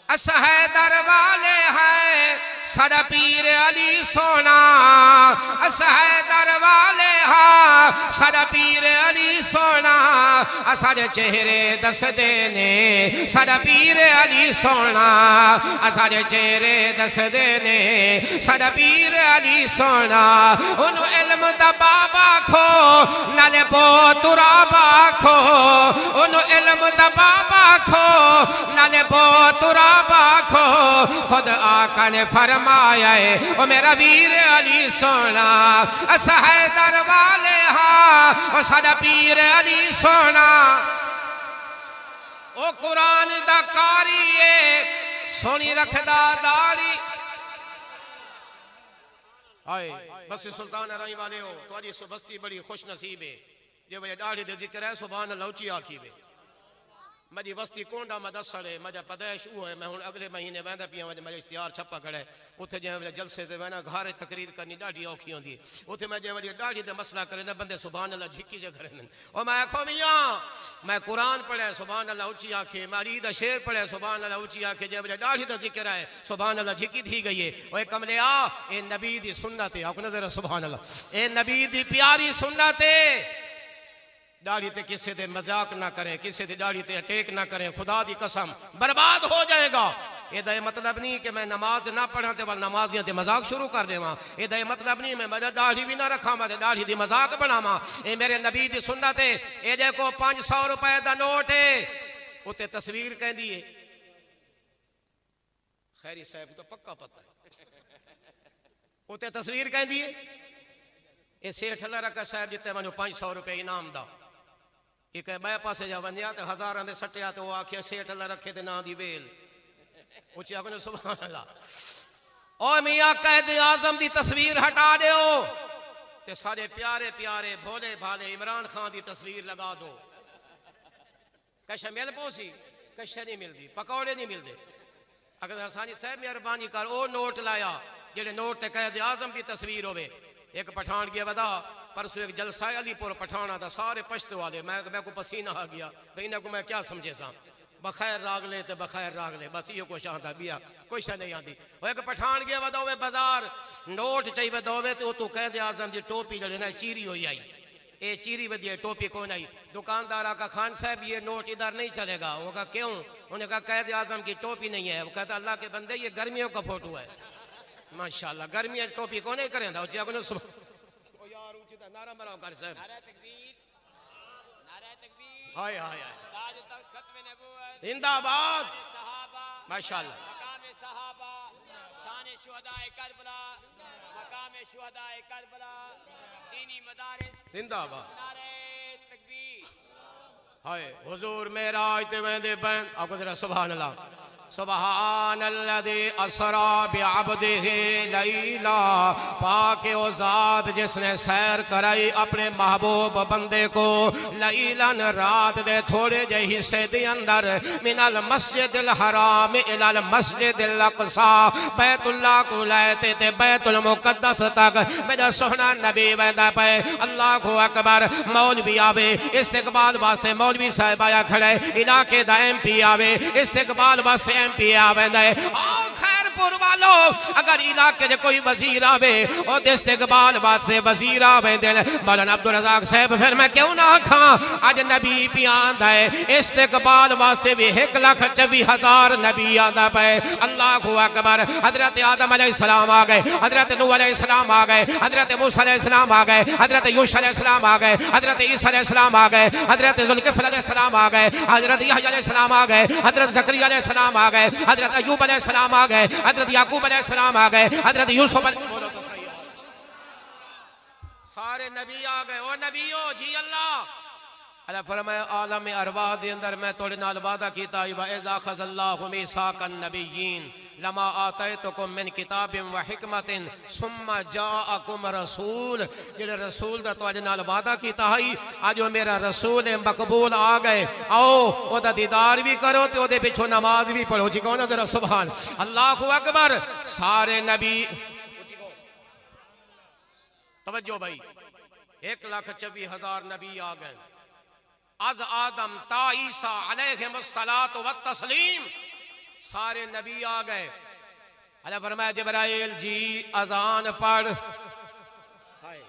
असहदर वाले है साडा पीर अली सोना असहदर वाले हा साडा पीर अली सोना साडे चेहरे दसदे ने साडा पीर अली सोना साडे चेहरे दसदे ने साडा पीर अली सोना उन्हों इल्म दा बाबा खो नाले बोतुरा बाखो उन्हों इल्म दा बाबा खो नाले बोतुरा बाखो खुद आका ने फरमाया है ओ मेरा वीर अली सोना असहदर वाले हा ओ साडा पीर अली सोना ओ कुरान दा कारी है सोनी रखदा दाढ़ी आए बस सुल्तान राई वाले हो तुम्हारी बस्ती बड़ी खुश नसीब है जो भैया दाढ़ी दे जिक्र है सुभान अल्लाह ऊंची आखी वे मजी बस्ती कोंडा मदसर है मजा पदेश वो है मैं हूँ अगले महीने वहदा पिया मेरा इश्तिहार छपा खड़ा है उत्थे जैसे जलसे से वहना घर तकरीर करनी ॾाढी औखी होंदी उत्थे मैं जैसे दाढ़ी ते मसला करे ना बंदे सुभान अल्लाह झिकी जे करे और मैं आखो मियाँ मैं कुरान पढ़े सुभान अल्लाह ऊंची आखे मैं अली दा शेर पढ़े सुभान अल्लाह ऊंची आखे जैसे दाढ़ी दा जिक्र है सुभान अल्लाह झिकी थी गई है ओए कमले आ ए नबी दी सुन्नत है आपको नजर सुभान अल्लाह ए नबी दी प्यारी सुन्नत है दाढ़ी ते किसी दे मजाक ना करें किसी दी दाढ़ी ते अटैक ना करें खुदा दी कसम बर्बाद हो जाएगा एदा मतलब नहीं कि मैं नमाज ना पढ़ा ते नमाजियां ते मजाक शुरू कर देवा एदा मतलब नहीं मैं मजा दाढ़ी भी ना रखा मैं दाढ़ी दी मजाक बनावा ए मेरे नबी दी सुन्नत है ए देखो 500 रुपए दा नोट है उते तस्वीर कहंदी है खैरी साहब तो पक्का पता है उते तस्वीर कहंदी है ए सेठ अल्लाह रखा साहब जिते मनो 500 रुपए इनाम दा एक बै पासे जा वंदिया ते हजारां दे सटिया ते वो आखिया सेठ अल्लाह रखे ते ना दी वेल उची आखने सुभान अल्लाह ओ मियां कैद आजम दी तस्वीर हटा दो ते सारे प्यारे प्यारे भोले भाले इमरान खान दी तस्वीर लगा दो कैसे मिल पोसी कैसे नहीं मिलती पकौड़े नहीं मिलते अगर हसानी साहब मेहरबानी कर ओ नोट लाया जेडे नोट ते कैद आजम दी तस्वीर होवे एक पठान गया बदा परसों एक जलसा अलीपुर पठाना था सारे पश्तो वाले मैं को पसीना आ गया भाई इन्हें को मैं क्या समझे सा बखैर राग ले तो बखैर राग ले बस ये कुछ आता बिया कोई शा नहीं आती वो एक पठान गया बदा बाजार नोट चाहिए बदोवे तो तू कह दे आजम जी टोपी जड़े ना चीरी हो आई ये चीरी वधी टोपी कौन आई दुकानदार का खान साहब ये नोट इधर नहीं चलेगा वो कहा क्यों उन्हें कहा कैद आजम की टोपी नहीं है वो कहता अल्लाह के बंदे ये गर्मियों का फोटो है माशाल्लाह गर्मी टोपी को नहीं करेंदा यार ऊंची नारा मराओ कर साहब नारा तकबीर हाय हाय ताज तक खत्म नबूवत जिंदाबाद सहाबा माशाल्लाह मकाम सहाबा शान शुहदाए करबला मकाम शुहदाए करबला दीनी मदारिस जिंदाबाद नारे तकबीर हाय हुजूर मेराज ते वेंदे बैन आपको जरा सुभान अल्लाह सुब्हानल्लज़ी असरा बिअब्दिही लैला पाके ओ ज़ात जिसने सैर कराई अपने महबूब बंदे को लैलन रात दे थोड़े जे हिस्से दे अंदर मिनल मस्जिदिल हराम इलल मस्जिदिल अक़सा बैतुल्लाह को लाते ते बैतुल मुक़द्दस तक मेरा सोहना नबी वंदा पे अल्लाहु अकबर मौलवी आवे इस्तिकबाल वास्ते मौलवी साहब आया खड़े इलाके दा एमपी आवे इस्तिकबाल वास्ते एमपी आवेंदा है खैरपुर वालों अगर इलाके में कोई वजीर आवे और इस्तिकबाल वास्ते वजीर आवेंदे मौलाना अब्दुल रज़ाक साहब फिर मैं क्यों ना आखा अज नबी भी आंदा है इस्तिकबाल वास्ते भी 1,24,000 नबी आंदा पे अल्लाहु अकबर हजरत आदम अलैहिस्सलाम आ गए हजरत नूह अलैहिस्सलाम आ गए हजरत मूसा अलैहिस्सलाम आ गए हजरत यूसुफ अलैहिस्सलाम आ गए हजरत ईसा अलैहिस्सलाम आ गए हजरत जुल्किफ्ल अलैहिस्सलाम आ गए हजरत यहया अलैहिस्सलाम आ गए हजरत ज़करिया अलैहिस्सलाम आ गए हजरत अय्यूब अलैहिस्सलाम आ गए हजरत याकूब अलैहिस्सलाम आ गए हजरत यूसुफ सारे नबी आ गए ओ नबियो जी अल्लाह अल्लाह फरमाया आलम अरवाह दे अंदर मैं तोड़े नाल वादा कीता व इज़ा खज़ल्लाहु मीसाकन नबिय्यीन लमा आतैतुकुम मिन किताबिन व हिकमतिन सुम्मा जाअकुम रसूल जेड़े रसूल दा तोड़े नाल वादा कीता है आज वो मेरा रसूल है मकबूल आ गए आओ ओदा दीदार भी करो ते ओदे पिछो नमाज भी पढ़ो जी कौन जरा सुभान अल्लाहु अकबर सारे नबी तवज्जो भाई 1,24,000 नबी आ गए अज आदम ता ईसा अलैहिस्सलातु व तस्लीम सारे नबी आ गए अल्लाह फरमाया जिब्राइल जी अजान पढ़। हाय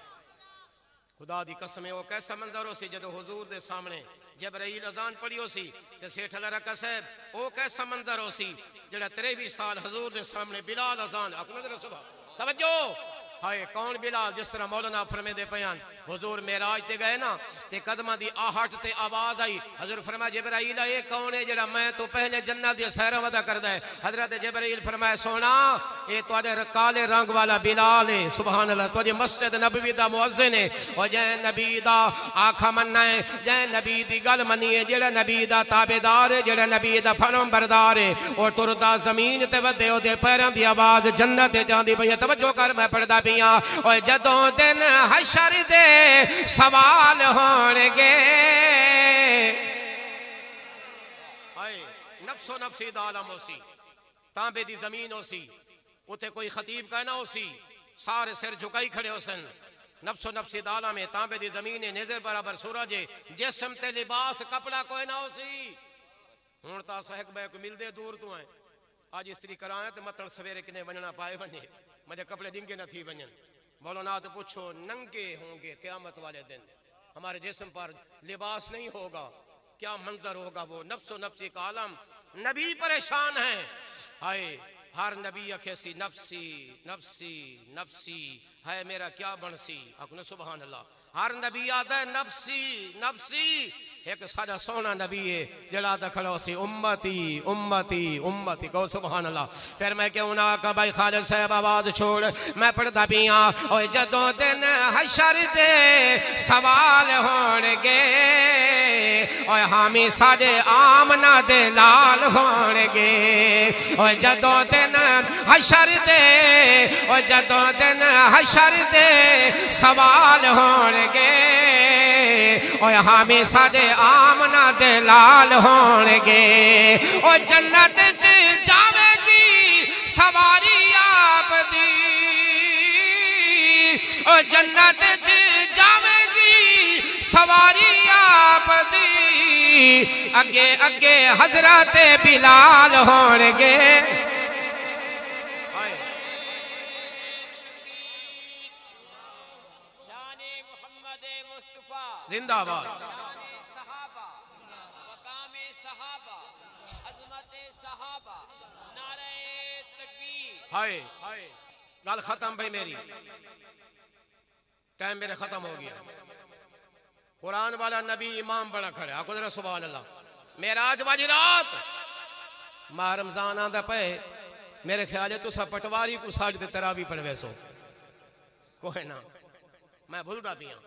खुदा दी कसम है वो कैसा मंजर हो सी जदों हुजूर दे सामने जिब्राइल अजान पढ़ी हो सी ते सेठ अल्लाह रखा साहब वो कैसा मंजर हो सी जेड़ा 23 साल हुजूर दे सामने बिलाल अजान अकबर सुबह तवज्जो। हाय कौन बिलाल जिस तरह मौलाना फरमे दे बयान हुजूर मेराज ते गए ना ते कदमां दी आहट ते आवाज आई हुजूर फरमाया जिब्राइल ये कौन है जेड़ा मैं तो पहले जन्नत दी सैर वदा करदा है। हजरत जिब्राइल फरमाया सोना ये तुहाडे काले रंग वाला बिलाल है सुभान अल्लाह तुहाडी मस्जिद नबवी दा मुअज्जिन है और जै नबी दा आखा मनना है जै नबी दी गल मनी है जेड़ा नबी दा ताबेदार है जेड़ा नबी दा फरमाबरदार है और तुरदा जमीन ते वदे ओदे पैरां दी आवाज जन्नत ते जांदी पई है। तवज्जो कर मैं पढ़दा और जदों दिन हशर दे सवाल होणगे नफ्सो नफ्सी दा आलम होसी तांबे दी जमीन होसी उथे कोई खतीब कहना होसी सारे सिर झुकाई खड़े होसन नफ्सो नफ्सी दा आलम है तांबे दी जमीन है नजर बराबर सूरज है जिस्म ते लिबास कपड़ा कोई ना होसी। हुण तां सहक बैक मिलदे दूर तो है आज इस्त्री कराए ते मतल सवेरे किने वणना पाए वने मुझे कपड़े डिंगे न थी वजन मौलाना तो पूछो नंगे होंगे क़यामत वाले दिन हमारे जिस्म पर लिबास नहीं होगा क्या मंजर होगा वो नफ्सो नफ्सी का आलम। नबी परेशान है हाय हर नबी अखेसी नफ्सी नफ्सी नफ्सी है मेरा क्या बनसी अपने सुभान अल्लाह हर नबी आता है नफ्सी नफ्सी। एक सादा सोना नबी है जड़ा दखलो सी उम्मती उम्मती उम्मती को सुभान अल्लाह। फिर मैं क्यों ना का भाई खालिद साहब आवाज छोड़ मैं पढ़दा पिया और जदों दिन हशर दे सवाल होणगे और हामी साडे आमना दे लाल होणगे और जदों दिन हशर दे और जदों दिन हशर दे सवाल होणगे और हामी साडे आमना दे लाल होणगे और जन्नत च जावेगी सवारी आप दी और जन्नत च जावेगी सवारी आप दी अगे अगे हजरत बिलाल होणगे। जिंदाबाद हाय हाय गल खत्म भाई मेरी टाइम मेरे खत्म हो गया। कुरान वाला नबी इमाम बना खड़ा है सुभान अल्लाह। मेराज वाली रात माह रमजान आंदा पे मेरे ख्याल है तुसा पटवारी को साढ़े ते तरावी पढ़वे सो कोई ना मैं भूलदा पिया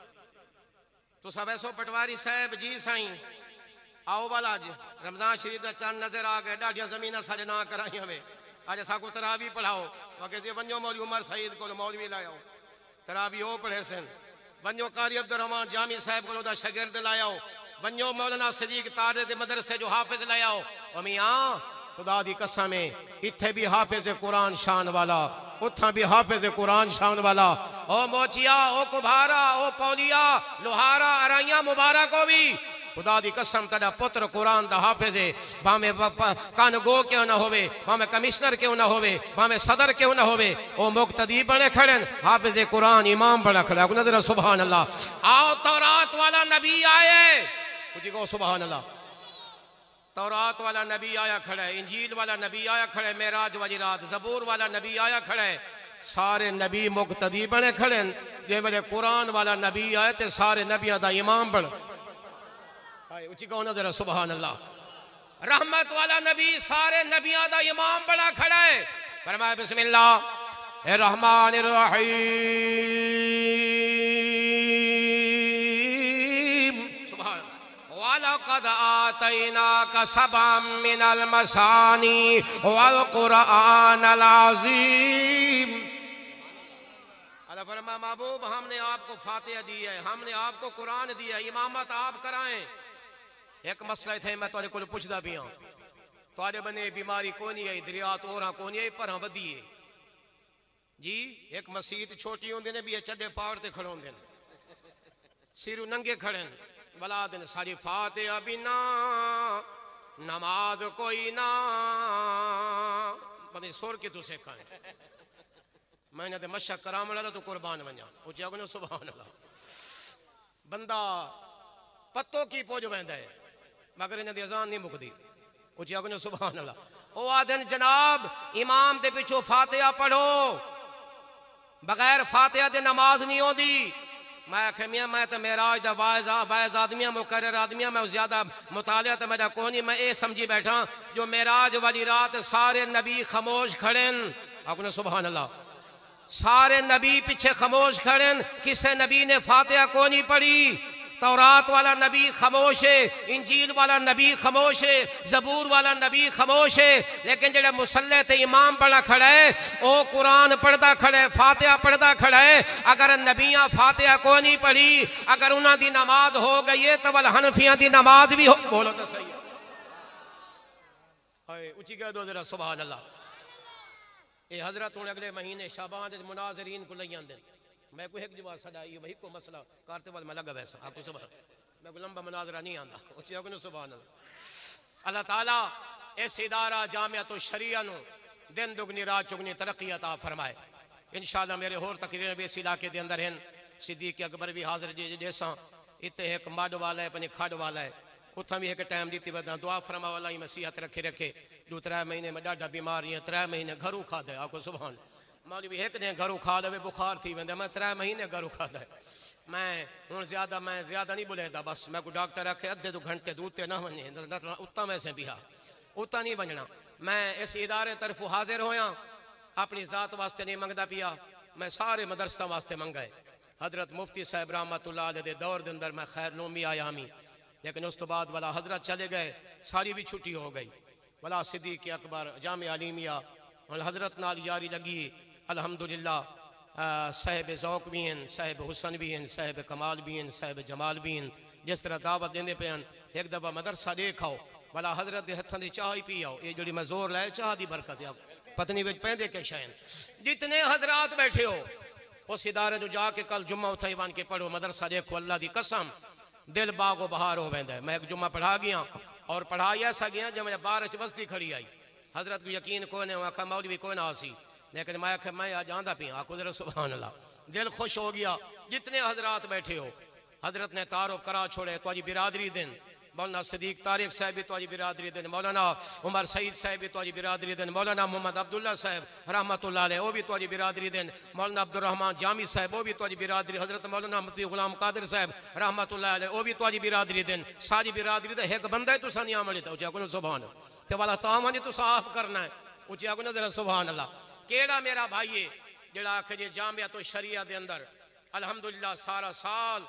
तुसा वैसो पटवारी साहब जी साईं आओ वाला अज रमजान शरीफ का चंद नजर आ गए डाढ़िया जमीन साढ़े ना कराई हमें अज साको तरावी पढ़ाओ वगे वनो मौलवी उमर सईद को मौलवी लाओ तरावी वो पढ़े सन वनो कारी अब्दुर्रहमान जामी साहब को शागिर्द लाओ वनो मौलाना सदीक तारे दे मदरसे जो हाफिज लाओ मियां खुदा दी कसम है इत्थे भी हाफिज कुरान शान वाला उथा भी हाफिज कुरान शान वाला ओ मोचिया ओ कुभारा ओ पौलिया लोहारा अराइया मुबारक को भी खुदा दी कसम तेरा पुत्र कुरान दा हाफिज है भावे कान गो क्यों ना होवे भावे कमिश्नर क्यों ना होवे भावे सदर क्यों ना होवे ओ मुक्तदी बने खड़े हाफिज कुरान इमाम बना खड़ा नजर सुभान अल्लाह। आओ तौरात वाला नबी आए कुछ को सुभान अल्लाह। तौरात वाला नबी आया खड़ा है इंजील वाला नबी आया खड़ा है मेराज वाली रात जबूर वाला नबी आया खड़ा है सारे नबी मुक्तदी बने खड़े जे मेरे कुरान वाला नबी आए ते सारे नबियां दा इमाम बन उची कहो नजर सुभान अल्लाह। रहमत वाला नबी सारे नबियां दा इमाम बना खड़ा है फरमाया बिस्मिल्लाह रहमान रहीम सुभान वलक़द आतैनाका सबअम मिनल मसानी वल कुरआनल अज़ीम। अल्लाह फरमाया महबूब हमने आपको फातिहा दी है हमने आपको कुरान दिया है इमामत आप कराएं। एक मसला थे मैं तुझे को पुछदा भी हाँ तुझे बने बीमारी कोनी आई दरिया तोरा कोनी आई पर वधी है जी एक मस्जिद छोटी होंदे ने भी चढ़े पहाड़ ते खड़ोंदे ने सिरू नंगे खड़े बला दिन सारी फातिहा बिना नमाज कोई ना पता सुर की तू सीखा है मैं इन्हें मशक कराम वाला तो कुर्बान वजा उची आखो सुभान अल्लाह बंदा पत्तो की पुज वेंदा है मगर इन्हें अजान नहीं मुकदी उची आखो सुभान अल्लाह ओ आदन जनाब इमाम दे पिछो फातिहा पढ़ो बगैर फातिहा दे नमाज नहीं होती मैं आखे मियाँ मैं तो मेराज दा वाइज आदमी मुकर्रर आदमी मैं ज्यादा मुतालिया तो मेरा कोई नहीं मैं ये समझी बैठा जो मेराज वाली रात सारे नबी खामोश खड़े अपने सुभान अल्लाह सारे नबी पीछे खामोश खड़े किसी नबी ने फातिहा को नहीं पढ़ी तौरात वाला नबी खामोश है इंजील वाला नबी खामोश है जबूर वाला नबी खामोश है लेकिन जेड़ा मुसल्ले ते इमाम बड़ा खड़ा है वो कुरान पढ़ता खड़ा है फातिहा पढ़ता खड़ा है अगर नबियां फातिहा को नहीं पढ़ी अगर उन्हां दी नमाज हो गई है तो वल हनफियां दी नमाज भी हो बोलो तो सही है हाय ऊंची कह दो जरा सुभान अल्लाह ये हजरत हुण अगले महीने शाबान दे मुनाज़रीन को लई आंदे मैं कोई एक जवाब सदा ये वही को मसला करते बाद मैं लगा वैसा आपको सुभान मैं कोई लंबा मुनाजरा नहीं आंदा उच्ची आखो सुभान अल्लाह ताला इस इदारा जामियातुल शरिया नु दिन दुगनी रात चुगनी तरक्की अता फरमाए इंशाअल्लाह मेरे होर तकरीर भी इस इलाके दे अंदर हैं सिद्दीक अकबर भी हाजिर जी जैसा इत्ते एक मड वाला है अपने खड वाला है उथा भी एक टाइम दी वदा दुआ फरमा वाला ही मसीहत रखे रखे 2-3 महीने में डाढा बीमारी है 3 महीने घरों खादे आखो सुभान मौलवी एक दिन घरों खा ले बुखार थी वेंदे मैं 3 महीने घरों खादा मैं हूँ ज्यादा नहीं बुलेंदा बस मैं कोई डॉक्टर आखे अद्धे 2 घंटे दूते ना वने उत्ता वैसे भी हाँ उत्ता नहीं बनना मैं इस इदारे तरफों हाजिर होया अपनी जात वास्ते नहीं मंगदा पिया मैं सारे मदरसा वास्ते मंगाए हजरत मुफ्ती साहब रहमतुल्लाह अलैह दे दौर दे अंदर मैं खैर नोमी आया मी लेकिन उस तो बाद वाला हजरत चले गए सारी भी छुट्टी हो गई वाला सिद्दीक अकबर जामिया अलीमिया हजरत नाल यारी लगी अल्हम्दुलिल्लाह साहिब ज़ौक़ भी हैं साहिब हुसन भी हैं साहिब कमाल भी हैं साहिब जमाल भी हैं जिस तरह दावत देंदे पे एक दफ़ा मदरसा देखाओ भला हजरत के हथों की चाह ही पी आओ ये जी मैं जोर लाए चाह की बरकत है पत्नी विच पैंदे के शैन जितने हजरात बैठे हो उस इदारे जो जाके कल जुम्मा उथा ही बन के पढ़ो मदरसा देखो अल्लाह की कसम दिल बागो बहार हो वेंदा है मैं एक जुम्मा पढ़ा गया और पढ़ाई ऐसा गया जब मैं बारिश बस्ती खड़ी आई हजरत को यकीन कोई नहीं आखा मौलवी कोई ना आसी लेकिन मैं आखिर मैं आज आंदा पिया आखो जरा सुभान अल्लाह दिल खुश हो गया जितने हजरात बैठे हो हजरत ने तारुफ करा छोड़े तो बिरादरी दिन मौलाना सिद्दीक तारिक साहब भी तो बिरादरी दिन मौलाना उमर सईद साहब भी तो बिरादरी दिन मौलाना मोहम्मद अब्दुल्ला साहब रहमतुल्लाह अलैह वो भी तो बिरादरी दिन मौलाना अब्दुल रहमान जामी साहब वो भी तो बिरादरी हजरत मौलाना मुफ्ती गुलाम कादिर साहब रहमतुल्लाह अलैह वो भी तो बिरादरी दिन सारी बिरादरी तो एक बंदा ही तुसा नहीं आमली तो उची आखो सुभान ते वाला ताम नहीं तुसा आप करना है उची आखो जरा सुभान अल्लाह केड़ा मेरा भाई है जेड़ा आखे जे जामियातुल शरिया दे अंदर अल्हम्दुलिल्लाह सारा साल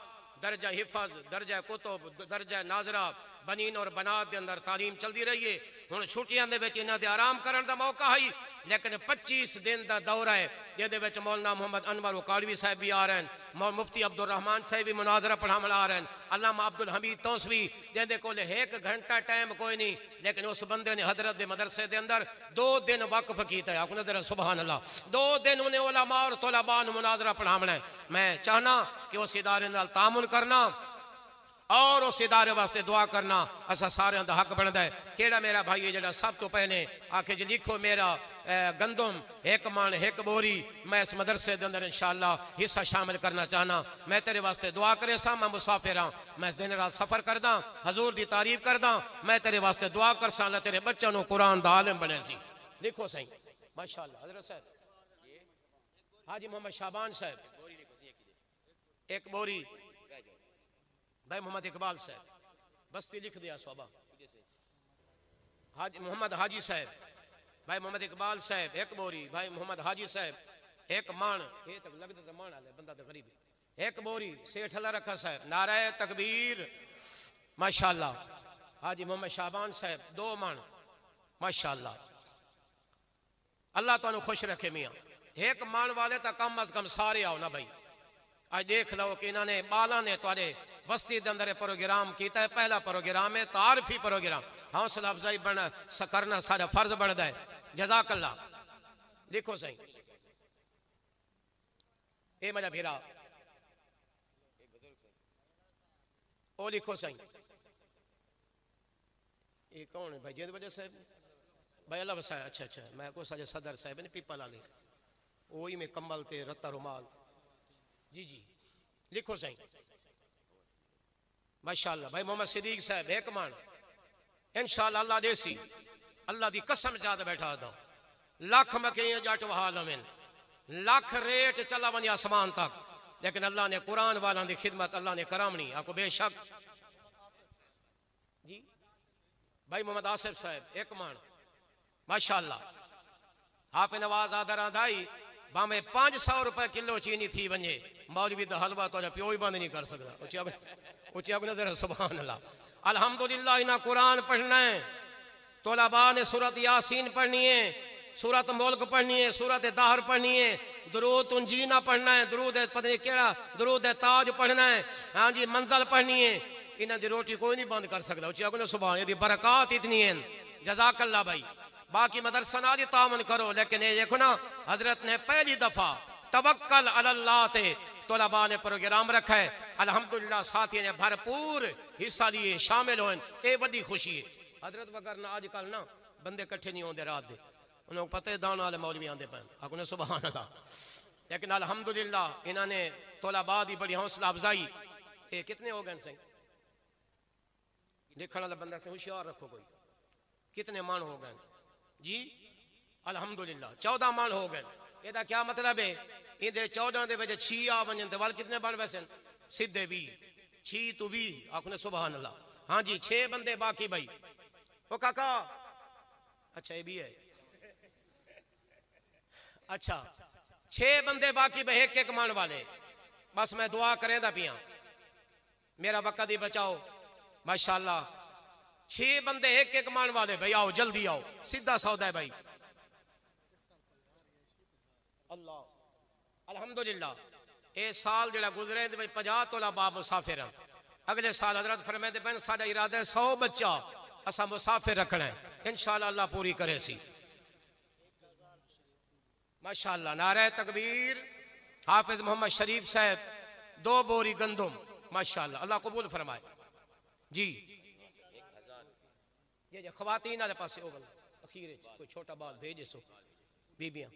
दर्जा हिफज दर्जा कुतुब दर्जा नाजरा बनीन और बनात के अंदर तालीम चलती रही है हुण छुट्टियां दे विच इन्हां दे आराम करन दा मौका है लेकिन 25 दिन का दौरा है जिहदे विच मौलाना मोहम्मद अनवर उकाड़वी साहब भी आ रहे हैं मुफ्ती अब्दुल रहमान साहब भी मुनाजरा पढ़ावण आ रहे हैं अल्लामा अब्दुल हमीद तौसवी जिहदे कोल 1 घंटा टाइम कोई नहीं लेकिन उस बंदे ने हजरत दे मदरसे दे अंदर 2 दिन वक्फ कीता है आखो जरा सुभान अल्लाह 2 दिन उन्हें उलमा और तुलबा नूं मुनाजरा पढ़ावना है मैं चाहना कि उस इदारे नाल तामुल करना और उस इदारे वास्ते दुआ करना असा सारे का हक बनता है केड़ा मेरा भाई है जरा सब तो पहले आके जी लिखो मेरा गंदम 1 मन 1 बोरी मैं इस मदरसे के अंदर इंशाअल्लाह हिस्सा शामिल करना चाहना मैं तेरे वास्ते दुआ करे सा मैं मुसाफिर हाँ मैं दिन रात सफर करदा हजूर की तारीफ करदा मैं तेरे वास्ते दुआ कर सा तेरे बच्चों को कुरान दा आलिम बने सी देखो सही माशाअल्लाह हजरत साहब हाजी मोहम्मद शाबान साहब 1 बोरी भाई मोहम्मद इकबाल साहब बस्ती लिख दिया सोबा हाजी मोहम्मद हाजी साहब भाई मोहम्मद इकबाल साहब 1 बोरी भाई मोहम्मद हाजी साहब 1 मान ये तक लगता तो मान आले बंदा तो गरीब 1 बोरी सेठ अल्लाह रखा साहब नारे तकबीर माशाअल्लाह हाजी मोहम्मद शाबान साहब 2 मान माशाअल्लाह अल्लाह तुहानू खुश रखे मियाँ 1 मान वाले तो कम अज कम सारे आओ ना भाई आज देख लो कि इन्होंने बाला ने तुहाडे बस्ती के अंदर प्रोग्राम किया है पहला प्रोग्राम है तारफी प्रोग्राम हौसला अफजाई करना सारा फर्ज बनता है जज़ाकल्लाह लिखो सही ए मेरा भीरा ओ लिखो सही ये कौन है भाई जेद वजह साहब भाई अल्लाह वसाए। अच्छा अच्छा, मैं को सजे सदर साहब ने पीपल वाले वही में कंबल ते रत्ता रुमाल। जी जी लिखो सही माशाअल्लाह। भाई मोहम्मद सिद्दीक साहब एक मान इंशाअल्लाह अल्लाह देसी अल्लाह दी कसम जाद बैठा था लाख मके जट वहाल में लाख रेट चला वने आसमान तक, लेकिन अल्लाह ने कुरान वालों की खिदमत अल्लाह ने करामनी आपको बेशक। जी भाई मोहम्मद आसिफ साहब एक मान माशाअल्लाह। हाफिज नवाज आदरा दाई भावे 500 रुपए किलो चीनी थी वने मौलवी दा हलवा तो प्यो ही बंद नहीं कर सकता। उची अपने नजर सुभान अल्लाह। अल्हम्दुलिल्लाह इना कुरान पढ़ना है, तोलाबा ने सूरत यासीन पढ़नी है, सूरत मुल्क पढ़नी है, सूरत दाहर पढ़नी है, दुरूद तुंजीना पढ़ना है, दुरूद पता नहीं केड़ा दुरूद ताज पढ़ना है। हाँ जी मंजल पढ़नी है। इन्हां दी रोटी कोई नहीं बंद कर सकता। उची अपने सुभान ये बरकत इतनी है। जज़ाकल्लाह भाई। बाकी मदरसा ना दी तामन करो, लेकिन ये देखो ना हजरत ने पहली दफा तवक्कल अलल्लाह ते तोलाबा ने प्रोग्राम रखा है। अल्हम्दुलिल्लाह साथी ने भरपूर हिस्सा लिए, शामिल हुए, ये बड़ी खुशी है। हजरत वगर ना आजकल ना बंदे इकट्ठे नहीं होंगे रात दे, उन्होंने पता है दान वाले मौलवी आते पैन आपने सुभान अल्लाह। लेकिन अल्हम्दुलिल्लाह इन्होंने तोलाबा दी बड़ी हौसला अफजाई। ये कितने हो गए सिंह लिखने वाला बंदा से होशियार रखो कोई कितने मान हो गए जी? अल्हम्दुलिल्लाह 14 मान हो गए। ਇਹਦਾ क्या मतलब है? ਇਹਦੇ 14 ਦੇ ਵਿੱਚ 6 ਆ ਵੰਜਣ ਤੇ ਵੱਲ कितने बन वैसे सीधे 20 6 तो 20 आपने सुभान अल्लाह। हाँ जी 6 बंदे बाकी भाई ओ काका। अच्छा ये भी है। अच्छा 6 बंदे बाकी भाई एक एक मान वाले। बस मैं दुआ करें दा पिया मेरा वक़्त ही बचाओ माशाअल्लाह। 6 बंदे एक एक मान वाले भाई आओ जल्दी आओ सीधा सौदा है भाई। अल्लाह अल्हम्दुलिल्लाह ए साल जड़ा गुजरे 50 तोला बा मुसाफिर। अगले साल हजरत फरमाते पैन साडा इरादा है 100 बच्चा असा मुसाफिर रखना है इंशाअल्लाह अल्लाह पूरी करे सी माशाअल्लाह। नारे तकबीर। हाफिज मोहम्मद शरीफ साहब 2 बोरी गंदम माशाअल्लाह अल्लाह कबूल फरमाए जी। ये खवातीन वाले पासे अखीर कोई छोटा बाल भेजे सो बीबियां।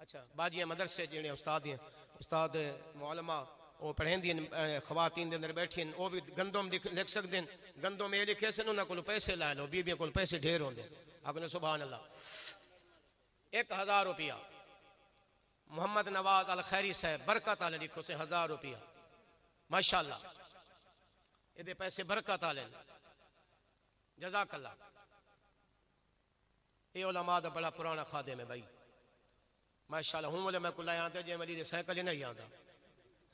अच्छा बाजियां मदरसे जिन्हें उस्ताद हैं उस्ताद मौलमा वो पढ़ेंदी खवातीन के अंदर बैठी वो भी गंदम लिख सकते हैं। गंदम ये लिखे से उन्होंने को पैसे ला लो बीबियों को पैसे ढेर होंगे आपने सुभान अल्लाह। 1000 रुपया मोहम्मद नवाज अल खैरी साहब बरकत आले लिखो से 1000 रुपया माशाअल्लाह। ये पैसे बरकत आले जज़ाकल्लाह। ये उलमा दा बड़ा पुराना खादिम है भाई माशाअल्लाह। हूँ बोले मैं को लाया जे मेरी साइकिल ही नहीं आता।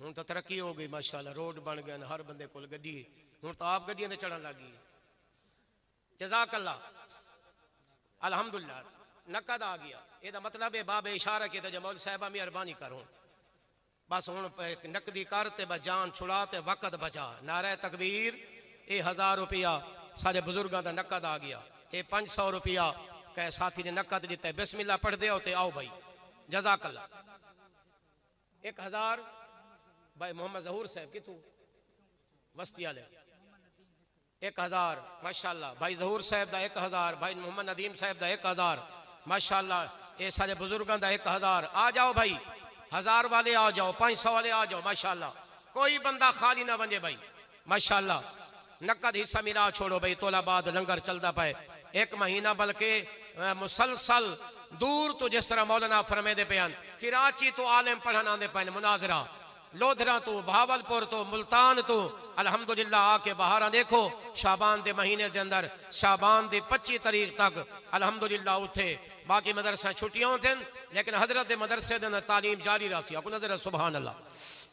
हूँ तो तरक्की हो गई माशाअल्लाह, रोड बन गए हर बंदे को गड्डी। हूँ तो आप गड्डियां ते चढ़न लगी जज़ाकल्लाह अल्हम्दुलिल्लाह। नकद आ गया ਇਹਦਾ मतलब है बाबे इशारा किया जो मौलवी साहबा मेहरबानी करो बस हूँ नकदी कर ते बस जान छुड़ा ते वक़्त बचा। नारे तकबीर। ये 1000 रुपया सारे बुजुर्गों का नकद आ गया। ये 500 रुपया कह साथी ने नकद दिता है। बिस्मिल्लाह पढ़ दे ते आओ भाई जज़ाकल्लाह। 1000 भाई मोहम्मद जहूर साहब कितू वस्ती वाले 1000 माशाअल्लाह। भाई जहूर साहब का 1000 भाई मोहम्मद नदीम साहब का 1000 माशाअल्लाह। ये सारे बुजुर्गों का 1000 आ जाओ भाई 1000 वाले आ जाओ 500 वाले आ जाओ माशाअल्लाह। कोई बंदा खाली ना बने भाई माशाअल्लाह। नकद हिस्सा मिला छोड़ो भाई तोला बाद लंगर चलता पाए 1 महीना बल्कि मुसलसल दूर तो जिस तरह मौलाना फरमेदे पयान कराची तो आलिम पढ़ाना दे पैन मुनाजरा लोधरा तो भावलपुर तो मुल्तान तो अल्हम्दुलिल्लाह आके बाहर देखो शाबान दे महीने दे अंदर शाबान दी 25 तारीख तक अल्हम्दुलिल्लाह उठे। बाकी मदरसा छुट्टियां थे लेकिन हजरत मदरसे दे तालीम जारी रही आपको नजर सुभान अल्लाह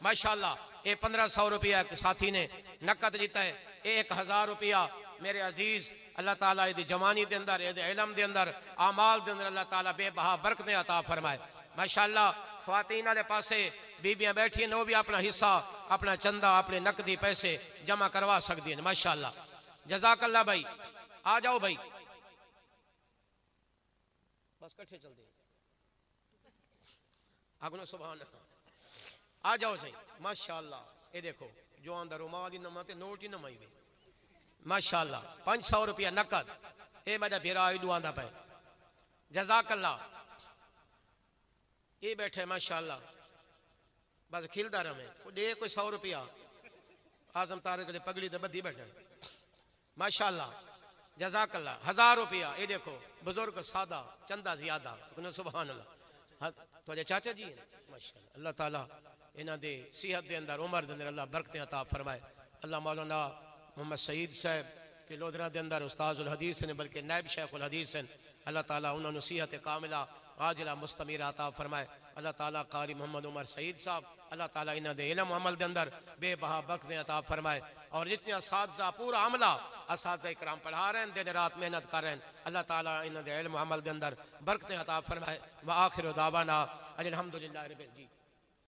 माशाअल्लाह। ये 1500 रुपया एक साथी ने नकद दिता है। 1000 रुपया मेरे अजीज अल्लाह ताला दी जवानी दे अंदर इल्म दे अंदर आमाल दे अंदर अल्लाह ताला बेबहा बरकतें अता फरमाए माशाअल्लाह। ख्वातीन वाले पासे बीबियां बैठी वो भी अपना हिस्सा अपना चंदा अपने नकदी पैसे जमा करवा सकती हैं माशाअल्लाह। जज़ाकल्लाह भाई आ जाओ भाई बस कट्ठे चल दे आगुना सुभान आ जाओ सही माशाअल्लाह। ये देखो जो अंदर रुमाल ही नमा ते नोट ही नमा ही माशाअल्लाह। 500 रुपया नकद ये मेरा फिरा इडू आंदा पे जज़ाकल्लाह। ये बैठे माशाअल्लाह, बस खिलदा रहे। दे कोई 100 रुपया आजम तारे के पगड़ी तो बदी बैठे माशाअल्लाह, जज़ाकल्लाह। 1000 रुपया ये देखो, बुजुर्ग सादा चंदा ज्यादा, सुभान अल्लाह। तुझे चाचा जी माशाअल्लाह, अल्लाह ताला इन्हां दे सेहत दे अंदर उम्र दे अंदर अल्लाह बरकतें अता फरमाए। अल्लाह मौलाना मोहम्मद सईद साहब के लोधरा दे अंदर उस्ताजुल हदीस ने, बल्कि नायब शेखुल हदीस हैं। अल्लाह ताला उन्होंने सेहत कामिला आजिला मुस्तमीरा अता फरमाए। अल्लाह ताला कारी मोहम्मद उमर सईद साहब, अल्लाह ताला इन्हां दे इल्म अमल दे अंदर बेबहा बरकतें अता फरमाए। और जितने असातिज़ा पूरा अमला असातिज़ा इकराम पढ़ा रहे हैं, दिन रात मेहनत कर रहे हैं, अल्लाह ताला इन्हां दे इल्म अमल दे अंदर बरकतें अता फरमाए। व आखिर दावाना अनिल हम्दुलिल्लाहि रब्बिल जी।